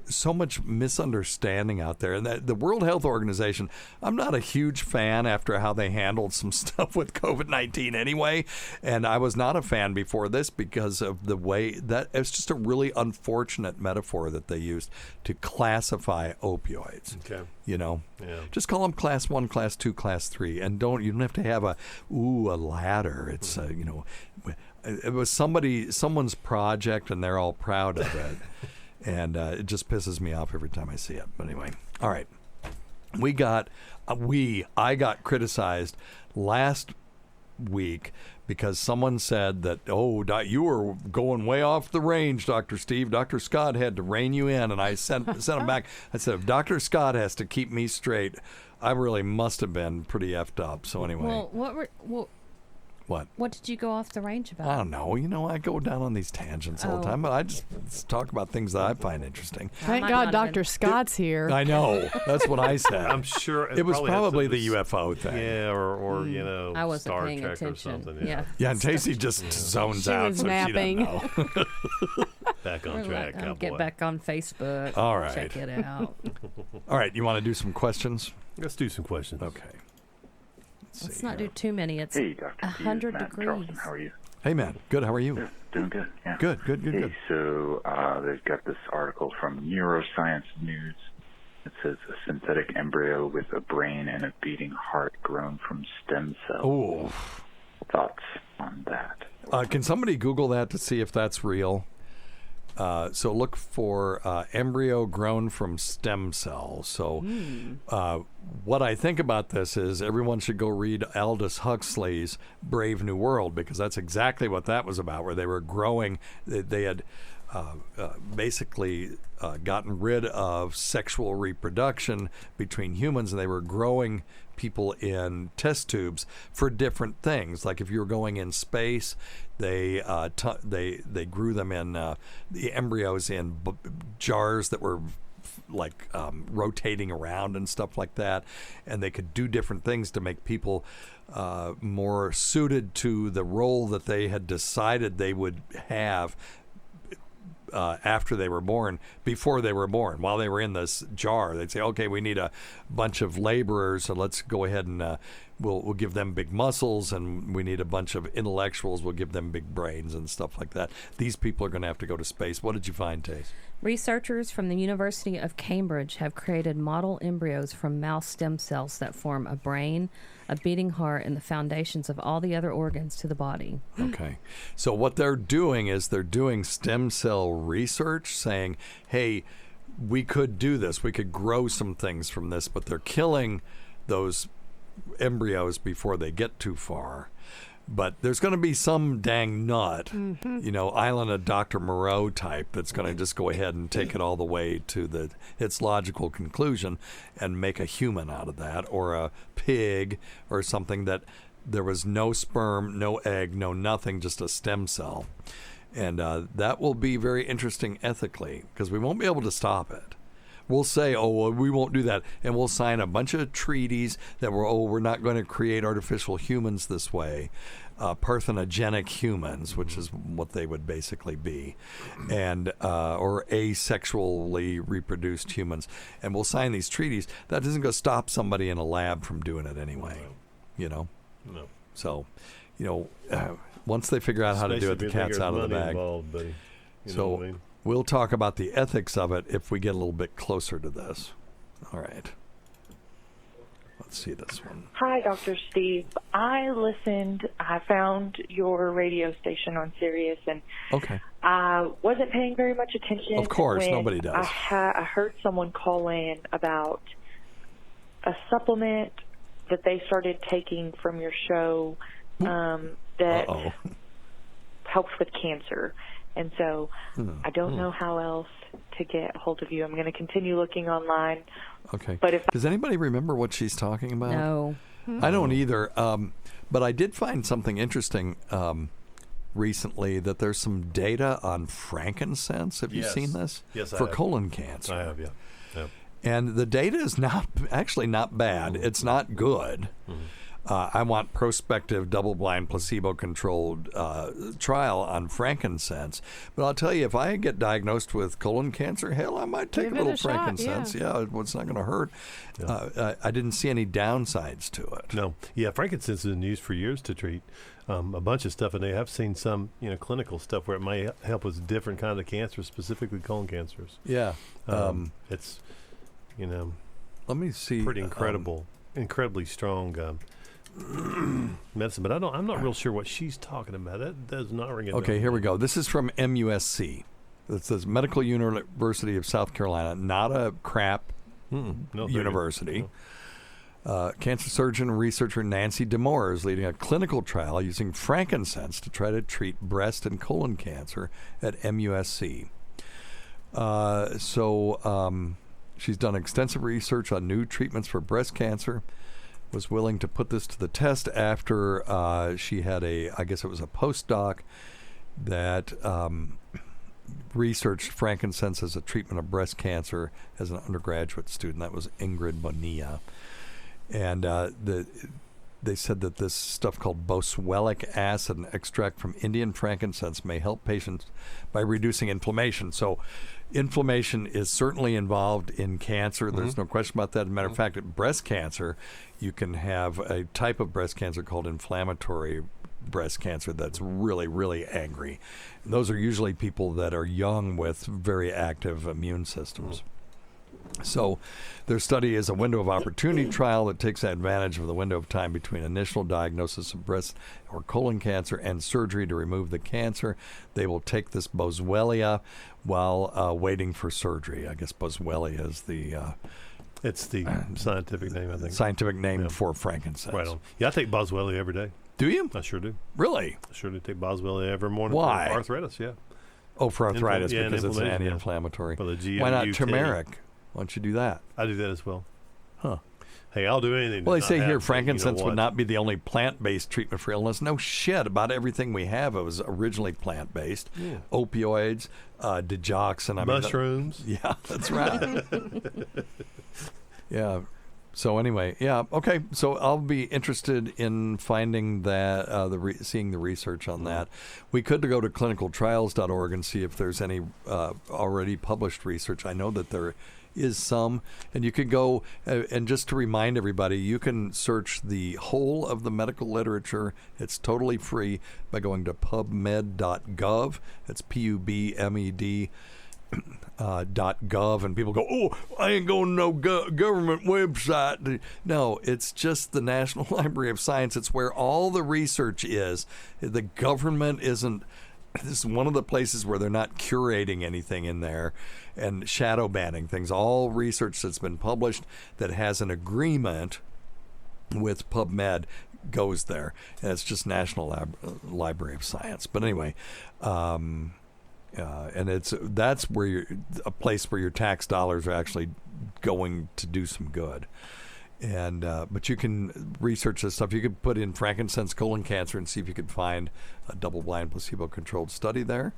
so much misunderstanding out there. And the World Health Organization, I'm not a huge fan after how they handled some stuff with COVID-19 anyway. And I was not a fan before this because of the way that it's just a really unfortunate metaphor that they used to classify opioids. Okay. Just call them class 1, class 2, class 3. And you don't have to have a ladder. It's, it was someone's project, and they're all proud of it. And it just pisses me off every time I see it. But anyway, all right. I got criticized last week because someone said that, you were going way off the range, Dr. Steve. Dr. Scott had to rein you in, and I sent him back. I said, if Dr. Scott has to keep me straight, I really must have been pretty effed up. So anyway. Well, what? What did you go off the range about? I don't know. I go down on these tangents all the time, but I just talk about things that I find interesting. Thank God Dr. Scott's here. I know. That's what I said. I'm sure it was probably the UFO thing. Yeah, or I wasn't Star paying Trek attention. or something. Yeah, and Tacie just zones She out, was so napping. she doesn't know. Back on track, I'll cowboy. get back on Facebook. All right. Check it out. All right, you want to do some questions? Let's do some questions. Okay. Let's not do too many. It's Hey, Dr. 100 Matt degrees. Charleston, how are you? Hey, man. Good. How are you? Doing good. Yeah. Good. Hey, so they've got this article from Neuroscience News. It says a synthetic embryo with a brain and a beating heart grown from stem cells. Oh. Thoughts on that? Can somebody Google that to see if that's real? So look for embryo grown from stem cells. So what I think about this is everyone should go read Aldous Huxley's Brave New World, because that's exactly what that was about, where they were growing. They had basically gotten rid of sexual reproduction between humans, and they were growing people in test tubes for different things. Like if you were going in space, they grew them in the embryos in jars that were like rotating around and stuff like that, and they could do different things to make people more suited to the role that they had decided they would have after they were born. Before they were born, while they were in this jar, they'd say, okay, we need a bunch of laborers, so let's go ahead and we'll give them big muscles, and we need a bunch of intellectuals, we'll give them big brains and stuff like that. These people are going to have to go to space. What did you find, Tace? Researchers from the University of Cambridge have created model embryos from mouse stem cells that form a brain, a beating heart, and the foundations of all the other organs to the body. Okay. So what they're doing is they're doing stem cell research, saying, hey, we could do this. We could grow some things from this, but they're killing those embryos before they get too far. But there's going to be some dang nut, Island of Dr. Moreau type that's going to just go ahead and take it all the way to its logical conclusion and make a human out of that, or a pig, or something that there was no sperm, no egg, no nothing, just a stem cell. And that will be very interesting ethically, because we won't be able to stop it. We'll say, we won't do that, and we'll sign a bunch of treaties that we're not going to create artificial humans this way, parthenogenic humans, which is what they would basically be, and or asexually reproduced humans, and we'll sign these treaties. That isn't going to stop somebody in a lab from doing it anyway, No. So, once they figure out how to do it, the cat's out of the bag. So. We'll talk about the ethics of it if we get a little bit closer to this. All right. Let's see this one. Hi, Dr. Steve. I found your radio station on Sirius, and I wasn't paying very much attention. Of course, when nobody does. I heard someone call in about a supplement that they started taking from your show that helps with cancer. And so I don't know how else to get a hold of you. I'm going to continue looking online. Okay. But does anybody remember what she's talking about? No. I don't either. But I did find something interesting recently, that there's some data on frankincense. Have you seen this? Yes, for I have. colon cancer. I have, yeah. And the data is not bad. It's not good. I want prospective, double-blind, placebo-controlled trial on frankincense. But I'll tell you, if I get diagnosed with colon cancer, hell, I might take a little frankincense. Yeah, it's not going to hurt. Yeah. I didn't see any downsides to it. No. Yeah, frankincense has been used for years to treat a bunch of stuff, and they have seen some, clinical stuff where it might help with different kinds of cancers, specifically colon cancers. Yeah. It's, let me see. Pretty incredibly strong medicine, but I'm not real sure what she's talking about. That does not ring a bell. Okay, here we go. This is from MUSC. It says Medical University of South Carolina, not a crap university. Cancer surgeon and researcher Nancy DeMore is leading a clinical trial using frankincense to try to treat breast and colon cancer at MUSC. She's done extensive research on new treatments for breast cancer, was willing to put this to the test after she had I guess it was a postdoc that researched frankincense as a treatment of breast cancer as an undergraduate student. That was Ingrid Bonilla. And they said that this stuff called boswellic acid, an extract from Indian frankincense, may help patients by reducing inflammation. So inflammation is certainly involved in cancer. There's no question about that. As a matter of fact, at breast cancer, you can have a type of breast cancer called inflammatory breast cancer that's really, really angry. And those are usually people that are young with very active immune systems. So their study is a window of opportunity trial that takes advantage of the window of time between initial diagnosis of breast or colon cancer and surgery to remove the cancer. They will take this boswellia while waiting for surgery. I guess boswellia is it's the scientific name, I think. Scientific name for frankincense. Right on. Yeah, I take boswellia every day. Do you? I sure do. Really? I sure do take boswellia every morning. Why? For arthritis, yeah. Oh, for arthritis, and because it's an inflammation, anti-inflammatory. For the GMUT. Why not turmeric? Why don't you do that? I do that as well. Huh. Hey, I'll do anything. Well, they to say not here have frankincense you know would what? not be the only plant-based treatment for illness. No shit. About everything we have, it was originally plant-based. Yeah. Opioids, digoxin. Mushrooms. Yeah, that's right. Yeah. So anyway, yeah, okay. So I'll be interested in finding that, seeing the research on that. We could go to clinicaltrials.org and see if there's any already published research. I know that there is some, and you could go and just to remind everybody, you can search the whole of the medical literature. It's totally free by going to pubmed.gov. It's PUBMED. .gov, and people go, oh, I ain't going to no government website. No, it's just the National Library of Science. It's where all the research is. The government isn't. This is one of the places where they're not curating anything in there and shadow banning things. All research that's been published that has an agreement with PubMed goes there, and it's just National Library of Science. But anyway, and that's where a place where your tax dollars are actually going to do some good. And but you can research this stuff. You could put in frankincense colon cancer and see if you could find a double-blind placebo-controlled study there.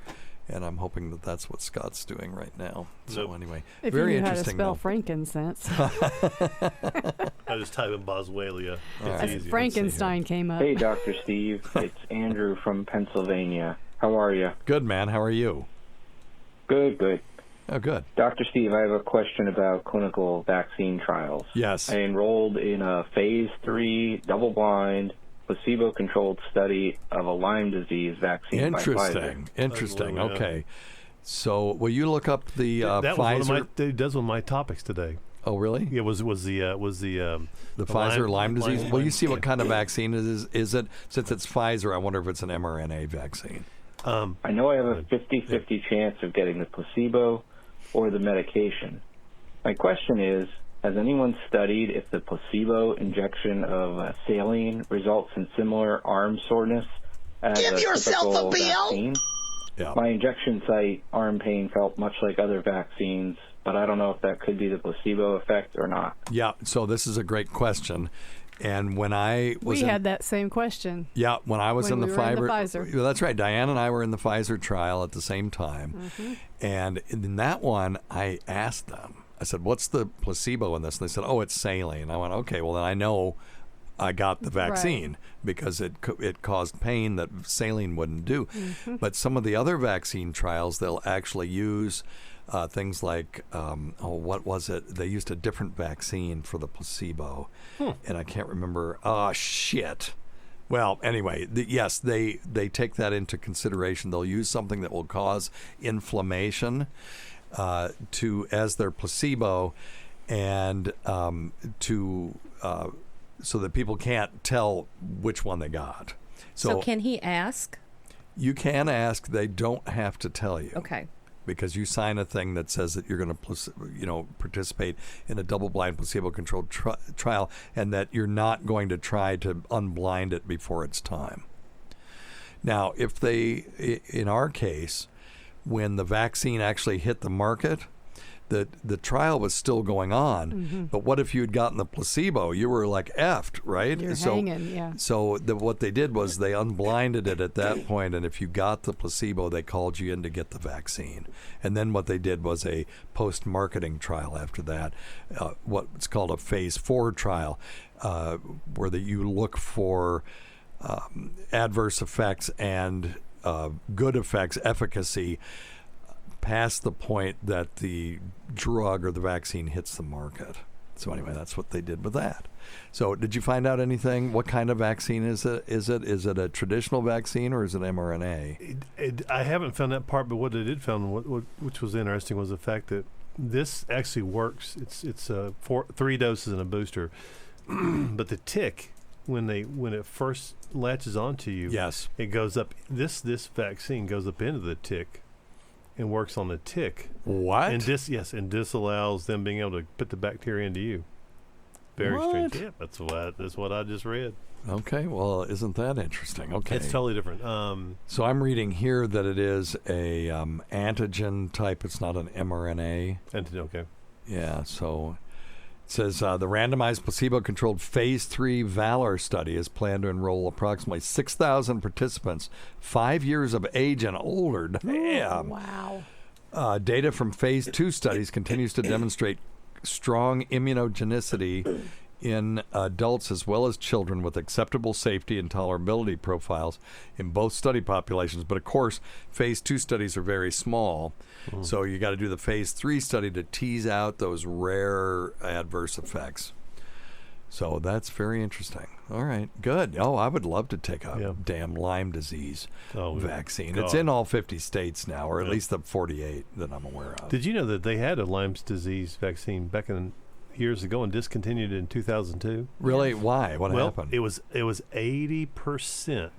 And I'm hoping that that's what Scott's doing right now. So anyway, if very you knew interesting. How to spell frankincense. I just type in boswellia. It's Frankenstein came up. Hey, Dr. Steve. It's Andrew from Pennsylvania. How are you? Good, man. How are you? Good, good. Oh, good. Dr. Steve, I have a question about clinical vaccine trials. Yes. I enrolled in a phase 3, double-blind, placebo-controlled study of a Lyme disease vaccine by Pfizer. Interesting. Okay. So, will you look up the Pfizer? That's one of my topics today. Oh, really? Yeah, was the Pfizer Lyme disease? Will you see what kind of yeah. vaccine it is? Is it, since it's Pfizer, I wonder if it's an mRNA vaccine. I know I have a 50-50 chance of getting the placebo or the medication. My question is, has anyone studied if the placebo injection of saline results in similar arm soreness as Give yourself typical a bill. vaccine? Yeah. My injection site arm pain felt much like other vaccines, but I don't know if that could be the placebo effect or not. Yeah, so this is a great question. And when I was we had that same question. Yeah, when I was in the Pfizer. Well, that's right. Diane and I were in the Pfizer trial at the same time. Mm-hmm. And in that one, I asked them, I said, what's the placebo in this? And they said, oh, it's saline. I went, okay, well, then I know I got the vaccine because it caused pain that saline wouldn't do. Mm-hmm. But some of the other vaccine trials, they'll actually use things like, what was it? They used a different vaccine for the placebo. And I can't remember. Oh, shit. Well, anyway, yes, they take that into consideration. They'll use something that will cause inflammation as their placebo, and so that people can't tell which one they got. So can he ask? You can ask. They don't have to tell you. Okay. because you sign a thing that says that you're going to, participate in a double-blind, placebo-controlled trial, and that you're not going to try to unblind it before it's time. Now, if in our case, when the vaccine actually hit the market, the trial was still going on, but what if you had gotten the placebo? You were like effed, right? You're hanging, yeah. So what they did was they unblinded it at that point, and if you got the placebo, they called you in to get the vaccine. And then what they did was a post-marketing trial after that, what's called a phase 4 trial, where you look for adverse effects and good effects, efficacy, past the point that the drug or the vaccine hits the market. So anyway, that's what they did with that. So did you find out anything? What kind of vaccine is it? Is it a traditional vaccine or is it mRNA? I haven't found that part, but what I did find, which was interesting, was the fact that this actually works. It's 3 doses and a booster, but the tick, when it first latches onto you, yes, it goes up. This vaccine goes up into the tick and works on the tick. What? And this allows them being able to put the bacteria into you. Very strange. Yeah, that's what I just read. Okay, well, isn't that interesting? Okay, it's totally different. So I'm reading here that it is a antigen type. It's not an mRNA. Antigen, okay. Yeah, so it says the randomized placebo-controlled phase 3 Valor study is planned to enroll approximately 6,000 participants, 5 years of age and older. Damn. Wow. Data from phase 2 studies continues to demonstrate strong immunogenicity in adults as well as children with acceptable safety and tolerability profiles in both study populations. But of course, phase 2 studies are very small, so you got to do the phase 3 study to tease out those rare adverse effects. So that's very interesting. All right, good. Oh, I would love to take a damn Lyme disease vaccine. God. It's in all 50 states now, or at least the 48 that I'm aware of. Did you know that they had a Lyme disease vaccine back in years ago and discontinued in 2002? Really? Why? What happened? It was 80%.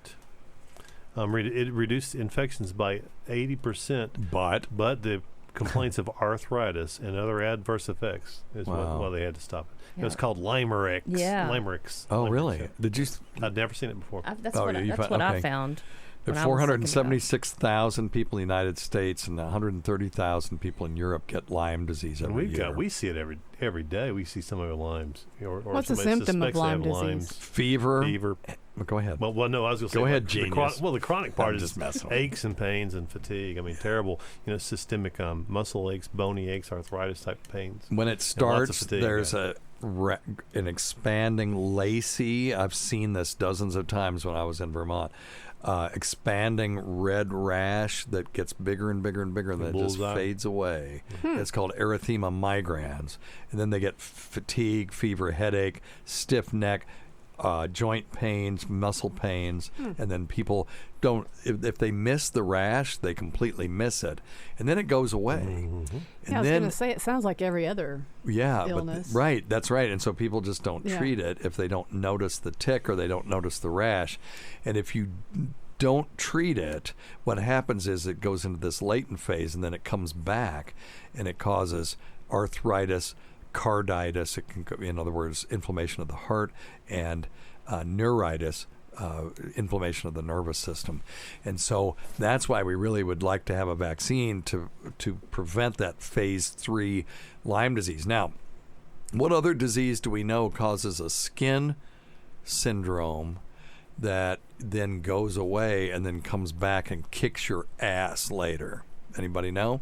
It reduced infections by 80%. But the complaints of arthritis and other adverse effects is why they had to stop it. Yeah. It was called Lymerix. Yeah. Lymerix. Oh, Lymerix. really? Did you? I'd never seen it before. That's what I found. There are 476,000 people in the United States and 130,000 people in Europe get Lyme disease every year. We see it every day. We see some of the Lymes. Or what's a symptom of Lyme disease? Fever. Go ahead. Well, no, I was going to say. Go ahead, genius. The chronic part is aches and pains and fatigue. I mean, terrible. Systemic muscle aches, bony aches, arthritis type pains. When it starts, there's an expanding lacy. I've seen this dozens of times when I was in Vermont. Expanding red rash that gets bigger and bigger and bigger, and then it just fades away. It's called erythema migrans. And then they get fatigue, fever, headache, stiff neck, joint pains, muscle pains, and then people don't, if they miss the rash, they completely miss it. And then it goes away. And I was going to say, it sounds like every other illness. Right, that's right. And so people just don't treat it if they don't notice the tick or they don't notice the rash. And if you don't treat it, what happens is it goes into this latent phase and then it comes back and it causes arthritis, carditis, it can, in other words, inflammation of the heart, and neuritis, inflammation of the nervous system. And so that's why we really would like to have a vaccine to prevent that phase 3 Lyme disease. Now, what other disease do we know causes a skin syndrome that then goes away and then comes back and kicks your ass later? Anybody know?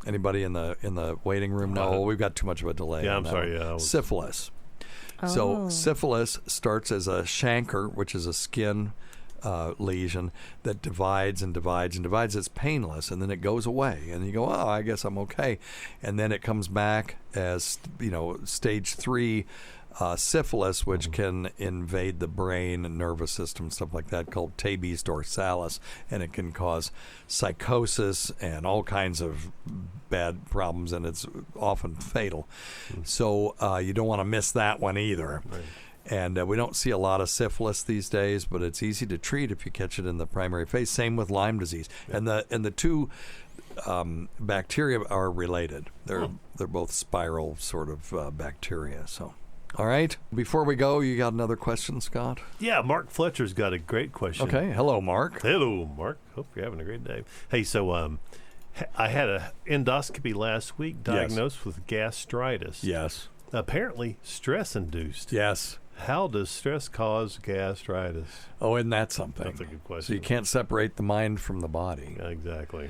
Anybody in the waiting room know? We've got too much of a delay. Yeah, I'm sorry. Yeah, syphilis. So syphilis starts as a chancre, which is a skin lesion that divides and divides and divides. It's painless, and then it goes away, and you go, "Oh, I guess I'm okay," and then it comes back as stage 3 syphilis, which can invade the brain and nervous system, stuff like that, called tabes dorsalis, and it can cause psychosis and all kinds of bad problems, and it's often fatal. So you don't want to miss that one either. Right. And we don't see a lot of syphilis these days, but it's easy to treat if you catch it in the primary phase. Same with Lyme disease. Yeah. And the two bacteria are related. They're both spiral sort of bacteria. So, all right. Before we go, you got another question, Scott? Yeah, Mark Fletcher's got a great question. Okay. Hello, Mark. Hello, Mark. Hope you're having a great day. Hey, so I had an endoscopy last week, diagnosed with gastritis. Yes. Apparently stress-induced. Yes. How does stress cause gastritis? Oh, isn't that something? That's a good question. So you can't separate the mind from the body. Exactly.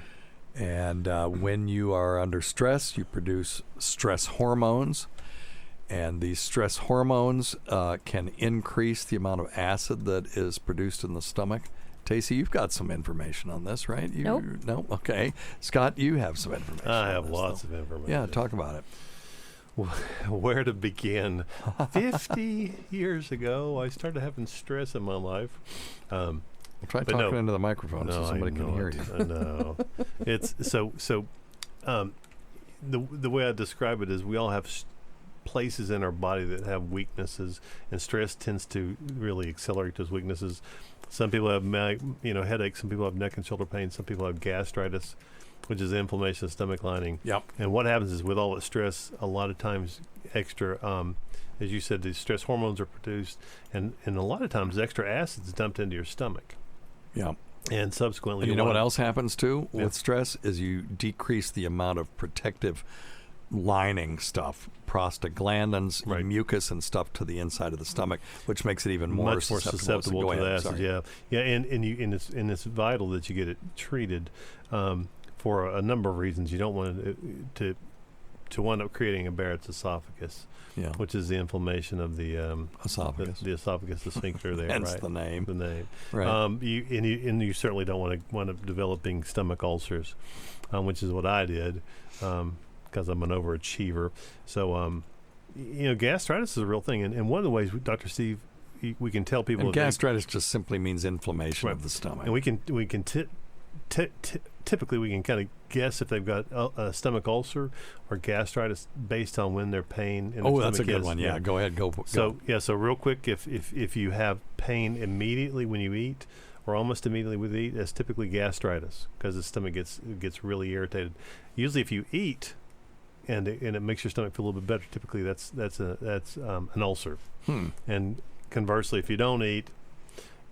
And when you are under stress, you produce stress hormones. And these stress hormones can increase the amount of acid that is produced in the stomach. Tacie, you've got some information on this, right? Nope. No? Okay. Scott, you have some information. I have lots of information. Yeah, talk about it. Where to begin? 50 years ago, I started having stress in my life. Try talking into the microphone so somebody can hear you. No, it's so. The way I describe it is, we all have places in our body that have weaknesses, and stress tends to really accelerate those weaknesses. Some people have headaches. Some people have neck and shoulder pain. Some people have gastritis, which is inflammation of the stomach lining. Yep. And what happens is, with all the stress, a lot of times extra, as you said, these stress hormones are produced, and a lot of times extra acid is dumped into your stomach. Yeah. And subsequently, and you know what else happens too with stress is you decrease the amount of protective lining stuff, prostaglandins, mucus, and stuff to the inside of the stomach, which makes it even more much more susceptible to the acid. Yeah. And it's vital that you get it treated for a number of reasons. You don't want to wind up creating a Barrett's esophagus. Yeah. Which is the inflammation of the esophagus, the esophagus, the sphincter there. Hence right? the name. The name. Right. You certainly don't want to developing stomach ulcers, which is what I did, because I'm an overachiever. So, gastritis is a real thing, and one of the ways, Dr. Steve, we can tell people. And gastritis just simply means inflammation of the stomach, and we can typically we can kind of guess if they've got a stomach ulcer or gastritis based on when their pain in their that's a stomach good one. Yeah, go ahead. Go. So real quick, if you have pain immediately when you eat, or almost immediately when you eat, that's typically gastritis, because the stomach gets really irritated. Usually, if you eat and it makes your stomach feel a little bit better, typically that's an ulcer. And conversely, if you don't eat,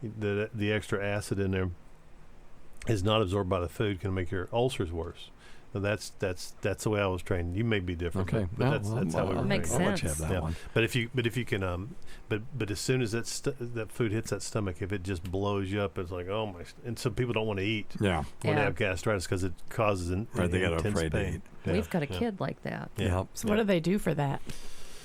the extra acid in there is not absorbed by the food, can make your ulcers worse. So that's the way I was trained. You may be different. Okay, but that's how we were makes trained. sense. I'll let you have that one. But if you can, but as soon as that food hits that stomach, if it just blows you up, it's like, oh my! And some people don't want to eat. Yeah. When they have gastritis, because it causes they get intense afraid pain. to eat. Yeah. We've got a kid like that. Yeah. So what do they do for that?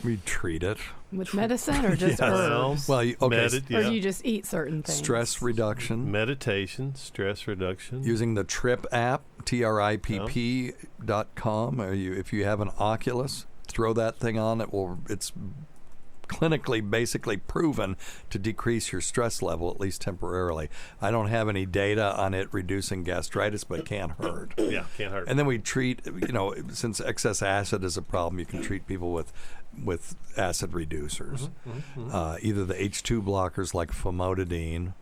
We treat it with medicine or just herbs? Well, or do you just eat certain things? Stress reduction, meditation, stress reduction, using the TRIP app, TRIPP.com. If you have an Oculus, throw that thing on. It's clinically basically proven to decrease your stress level, at least temporarily. I don't have any data on it reducing gastritis, but it can't hurt. Yeah, can't hurt. And then we treat, since excess acid is a problem, you can treat people with acid reducers, either the H2 blockers like famotidine,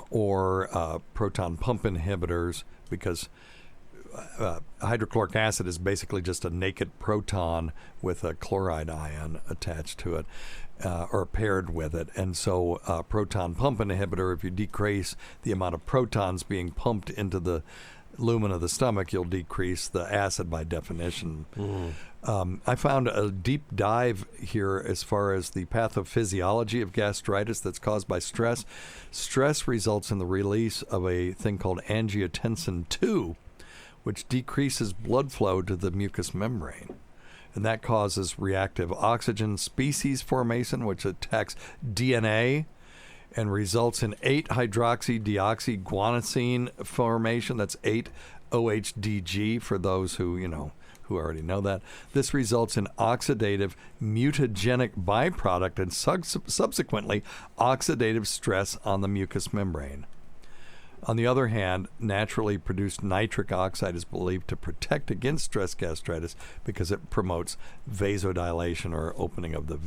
or proton pump inhibitors, because hydrochloric acid is basically just a naked proton with a chloride ion attached to it, or paired with it. And so proton pump inhibitor, if you decrease the amount of protons being pumped into the lumen of the stomach, you'll decrease the acid by definition. I found a deep dive here as far as the pathophysiology of gastritis that's caused by stress. Stress results in the release of a thing called angiotensin II, which decreases blood flow to the mucous membrane. And that causes reactive oxygen species formation, which attacks DNA and results in 8-hydroxydeoxyguanosine formation. That's 8-OHDG for those who already know that. This results in oxidative mutagenic byproduct and subsequently oxidative stress on the mucous membrane. On the other hand, naturally produced nitric oxide is believed to protect against stress gastritis because it promotes vasodilation, or opening of the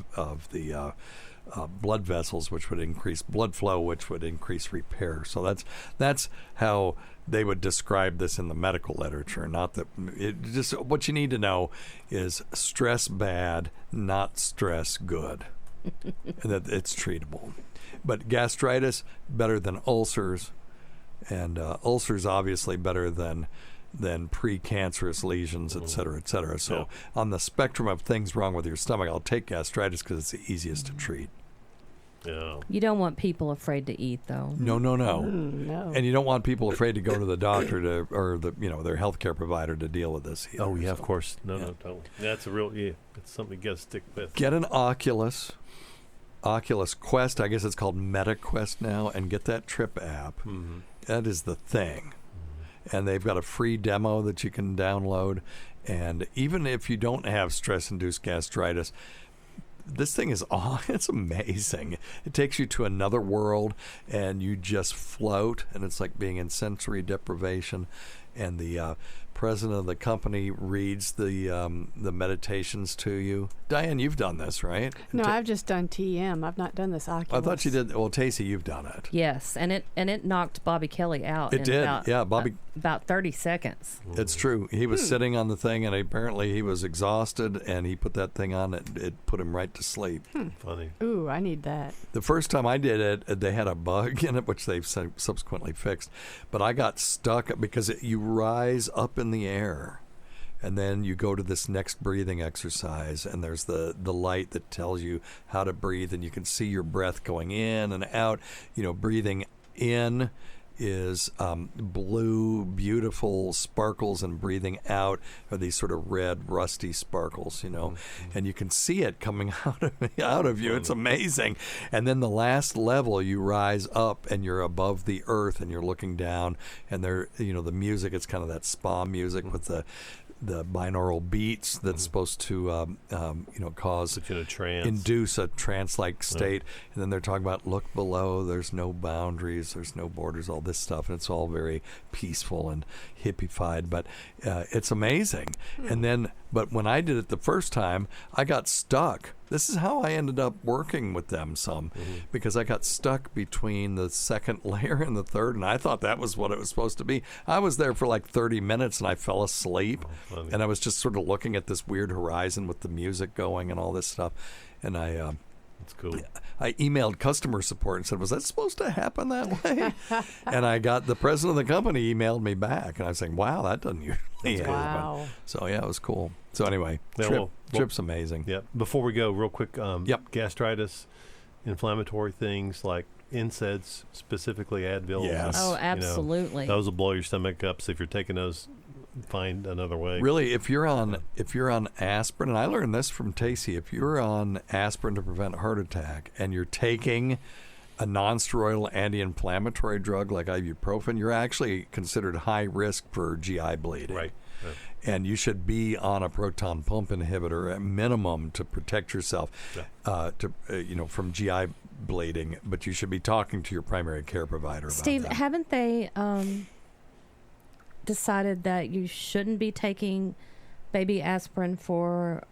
blood vessels, which would increase blood flow, which would increase repair. So that's how they would describe this in the medical literature. Not that just what you need to know is stress bad, not stress good, and that it's treatable. But gastritis better than ulcers, and ulcers obviously better than precancerous lesions, et cetera, et cetera. So on the spectrum of things wrong with your stomach, I'll take gastritis because it's the easiest to treat. Yeah. You don't want people afraid to eat, though. No. No. And you don't want people afraid to go to the doctor or their healthcare provider to deal with this either. Oh yeah, of course. No, totally. That's it's something you got to stick with. Get an Oculus Quest. I guess it's called MetaQuest now, and get that Trip app. Mm-hmm. That is the thing. And they've got a free demo that you can download. And even if you don't have stress-induced gastritis, this thing is it's amazing. It takes you to another world, and you just float, and it's like being in sensory deprivation. And the president of the company reads the meditations to you. Diane, you've done this, right? No, I've just done TM. I've not done this Oculus. I thought you did. Well, Tacie, you've done it. Yes, and it knocked Bobby Kelly out. It did. Bobby. About 30 seconds. It's true. He was sitting on the thing, and apparently he was exhausted, and he put that thing on. It put him right to sleep. Funny. Ooh, I need that. The first time I did it, they had a bug in it, which they've subsequently fixed. But I got stuck because you rise up in the air, and then you go to this next breathing exercise, and there's the light that tells you how to breathe, and you can see your breath going in and out. Breathing in is blue, beautiful sparkles, and breathing out are these sort of red, rusty sparkles, and you can see it coming out of you. It's amazing. And then the last level, you rise up and you're above the earth and you're looking down, and the music, it's kind of that spa music with the binaural beats that's supposed to induce a trance-like state. And then they're talking about look below, there's no boundaries, there's no borders, all this stuff, and it's all very peaceful and hippified, but it's amazing. But when I did it the first time, I got stuck. This is how I ended up working with them because I got stuck between the second layer and the third, and I thought that was what it was supposed to be. I was there for like 30 minutes, and I fell asleep, and I was just sort of looking at this weird horizon with the music going and all this stuff, and that's cool. I emailed customer support and said, was that supposed to happen that way? And I got the president of the company emailed me back, and I was saying, wow, that doesn't usually happen. Wow. So, yeah, it was cool. So, anyway, Trip's amazing. Yeah. Before we go, real quick, gastritis, inflammatory things like NSAIDs, specifically Advil. Yes. Oh, absolutely. Those will blow your stomach up. So if you're taking those, find another way. Really, if you're on aspirin, and I learned this from Tacie, if you're on aspirin to prevent heart attack and you're taking a non-steroidal anti-inflammatory drug like ibuprofen, you're actually considered high risk for GI bleeding. Right. And you should be on a proton pump inhibitor at minimum to protect yourself from GI bleeding, but you should be talking to your primary care provider about Steve, that. haven't they decided that you shouldn't be taking baby aspirin for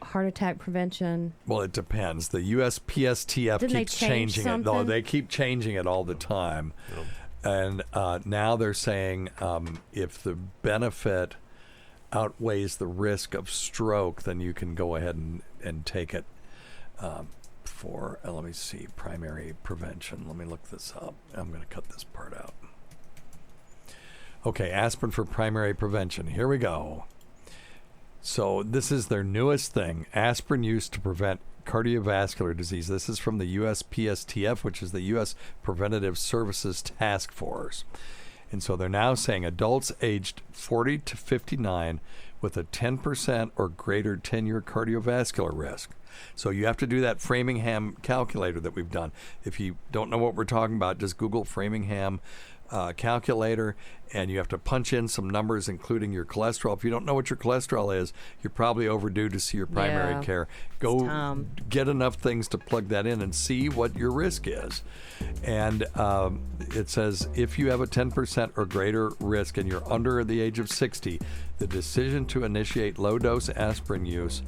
heart attack prevention? Well, it depends. The USPSTF keeps changing it. No, they keep changing it all the time. Yep. And now they're saying if the benefit outweighs the risk of stroke, then you can go ahead and take it for, let me see, primary prevention. Let me look this up. I'm going to cut this part out. Okay, aspirin for primary prevention. Here we go. So this is their newest thing, aspirin used to prevent cardiovascular disease. This is from the USPSTF, which is the U.S. Preventative Services Task Force. And so they're now saying adults aged 40 to 59 with a 10% or greater 10-year cardiovascular risk. So you have to do that Framingham calculator that we've done. If you don't know what we're talking about, just Google Framingham calculator, and you have to punch in some numbers, including your cholesterol. If you don't know what your cholesterol is, you're probably overdue to see your primary care. Go get enough things to plug that in and see what your risk is. And it says if you have a 10% or greater risk and you're under the age of 60, the decision to initiate low-dose aspirin use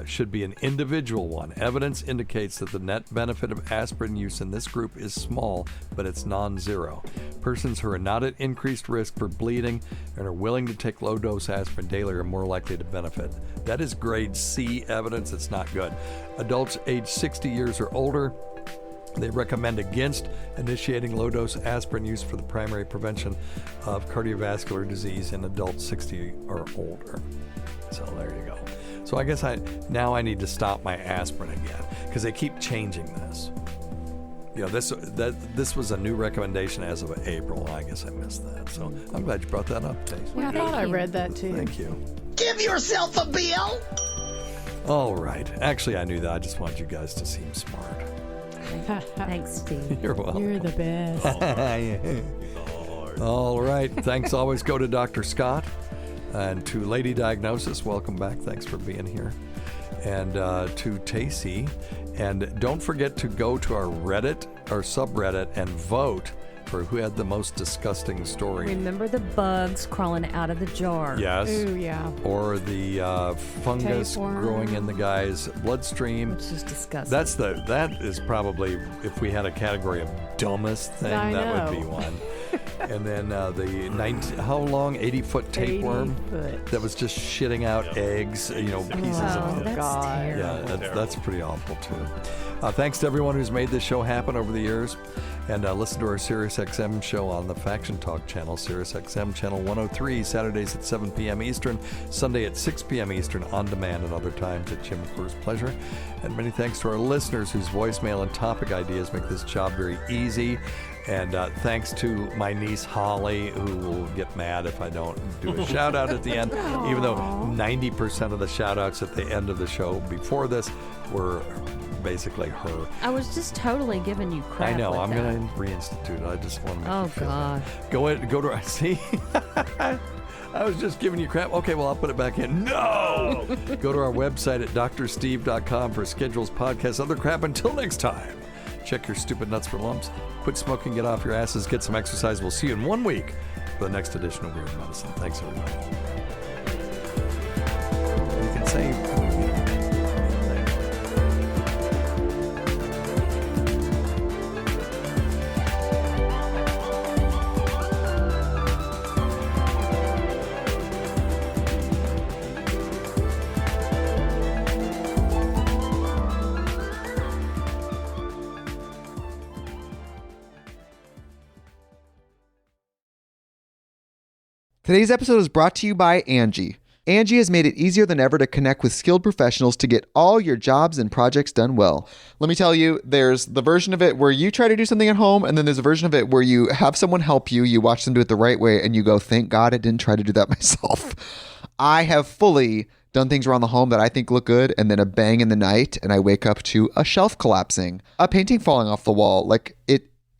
should be an individual one. Evidence indicates that the net benefit of aspirin use in this group is small, but it's non-zero. Persons who are not at increased risk for bleeding and are willing to take low-dose aspirin daily are more likely to benefit. That is grade C evidence. It's not good. Adults age 60 years or older, they recommend against initiating low-dose aspirin use for the primary prevention of cardiovascular disease in adults 60 or older. So there you go. So I guess I need to stop my aspirin again because they keep changing this. You know, this was a new recommendation as of April. I guess I missed that. So I'm glad you brought that up, Tacie. Yeah, I thought I read that too. Thank you. Give yourself a bill. All right. Actually, I knew that. I just wanted you guys to seem smart. Thanks, Steve. You're welcome. You're the best. All right. Thanks always go to Dr. Scott. And to Lady Diagnosis, welcome back. Thanks for being here. And to Tacie. And don't forget to go to our Reddit, our subreddit, and vote for who had the most disgusting story. Remember the bugs crawling out of the jar. Yes. Ooh, yeah. Or the fungus Tapeworm. growing in the guy's bloodstream. Which is disgusting. That is probably, if we had a category of dumbest thing, I that would know. be one. And then the 80-foot tapeworm 80 foot. that was just shitting out eggs, pieces of that's terrible. Yeah, that's pretty awful too. Thanks to everyone who's made this show happen over the years. And listen to our SiriusXM show on the Faction Talk channel, SiriusXM channel 103, Saturdays at 7 p.m. Eastern, Sunday at 6 p.m. Eastern, on demand at other times at Jim McClure's pleasure. And many thanks to our listeners whose voicemail and topic ideas make this job very easy. And thanks to my niece Holly, who will get mad if I don't do a shout out at the end, even though 90% of the shout outs at the end of the show before this were basically her. I was just totally giving you crap. I know. with I'm that. going to reinstitute it. I just want to make Oh, you feel God. bad. Go to. See? I was just giving you crap. Okay, well, I'll put it back in. No! Go to our website at drsteve.com for schedules, podcasts, other crap. Until next time, check your stupid nuts for lumps. Quit smoking, get off your asses, get some exercise. We'll see you in 1 week for the next edition of Weird Medicine. Thanks, everybody. You can say... Today's episode is brought to you by Angie. Angie has made it easier than ever to connect with skilled professionals to get all your jobs and projects done well. Let me tell you, there's the version of it where you try to do something at home, and then there's a version of it where you have someone help you, you watch them do it the right way, and you go, thank God I didn't try to do that myself. I have fully done things around the home that I think look good, and then a bang in the night, and I wake up to a shelf collapsing, a painting falling off the wall.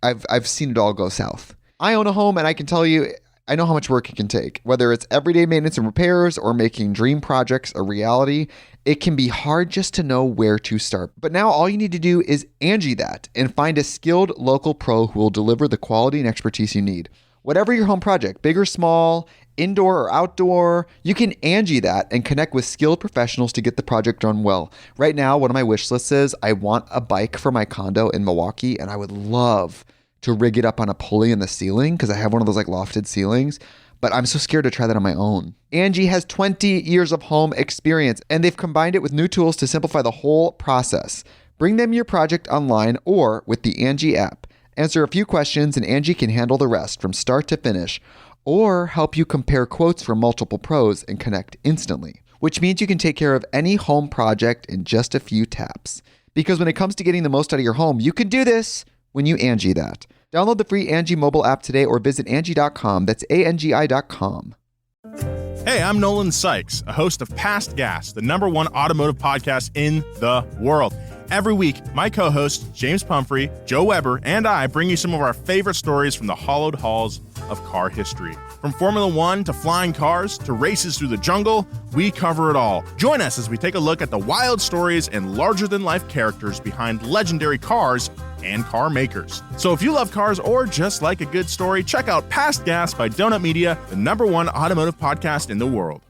I've seen it all go south. I own a home, and I can tell you, I know how much work it can take. Whether it's everyday maintenance and repairs or making dream projects a reality, it can be hard just to know where to start. But now all you need to do is Angie that and find a skilled local pro who will deliver the quality and expertise you need. Whatever your home project, big or small, indoor or outdoor, you can Angie that and connect with skilled professionals to get the project done well. Right now, one of my wish lists is I want a bike for my condo in Milwaukee, and I would love to rig it up on a pulley in the ceiling because I have one of those lofted ceilings, but I'm so scared to try that on my own. Angie has 20 years of home experience, and they've combined it with new tools to simplify the whole process. Bring them your project online or with the Angie app. Answer a few questions and Angie can handle the rest from start to finish, or help you compare quotes from multiple pros and connect instantly, which means you can take care of any home project in just a few taps. Because when it comes to getting the most out of your home, you can do this when you Angie that. Download the free Angie mobile app today or visit Angie.com. That's ANGI.com. Hey, I'm Nolan Sykes, a host of Past Gas, the #1 automotive podcast in the world. Every week, my co-hosts, James Pumphrey, Joe Weber, and I bring you some of our favorite stories from the hallowed halls of car history. From Formula One to flying cars to races through the jungle, we cover it all. Join us as we take a look at the wild stories and larger-than-life characters behind legendary cars and car makers. So if you love cars or just like a good story, check out Past Gas by Donut Media, the #1 automotive podcast in the world.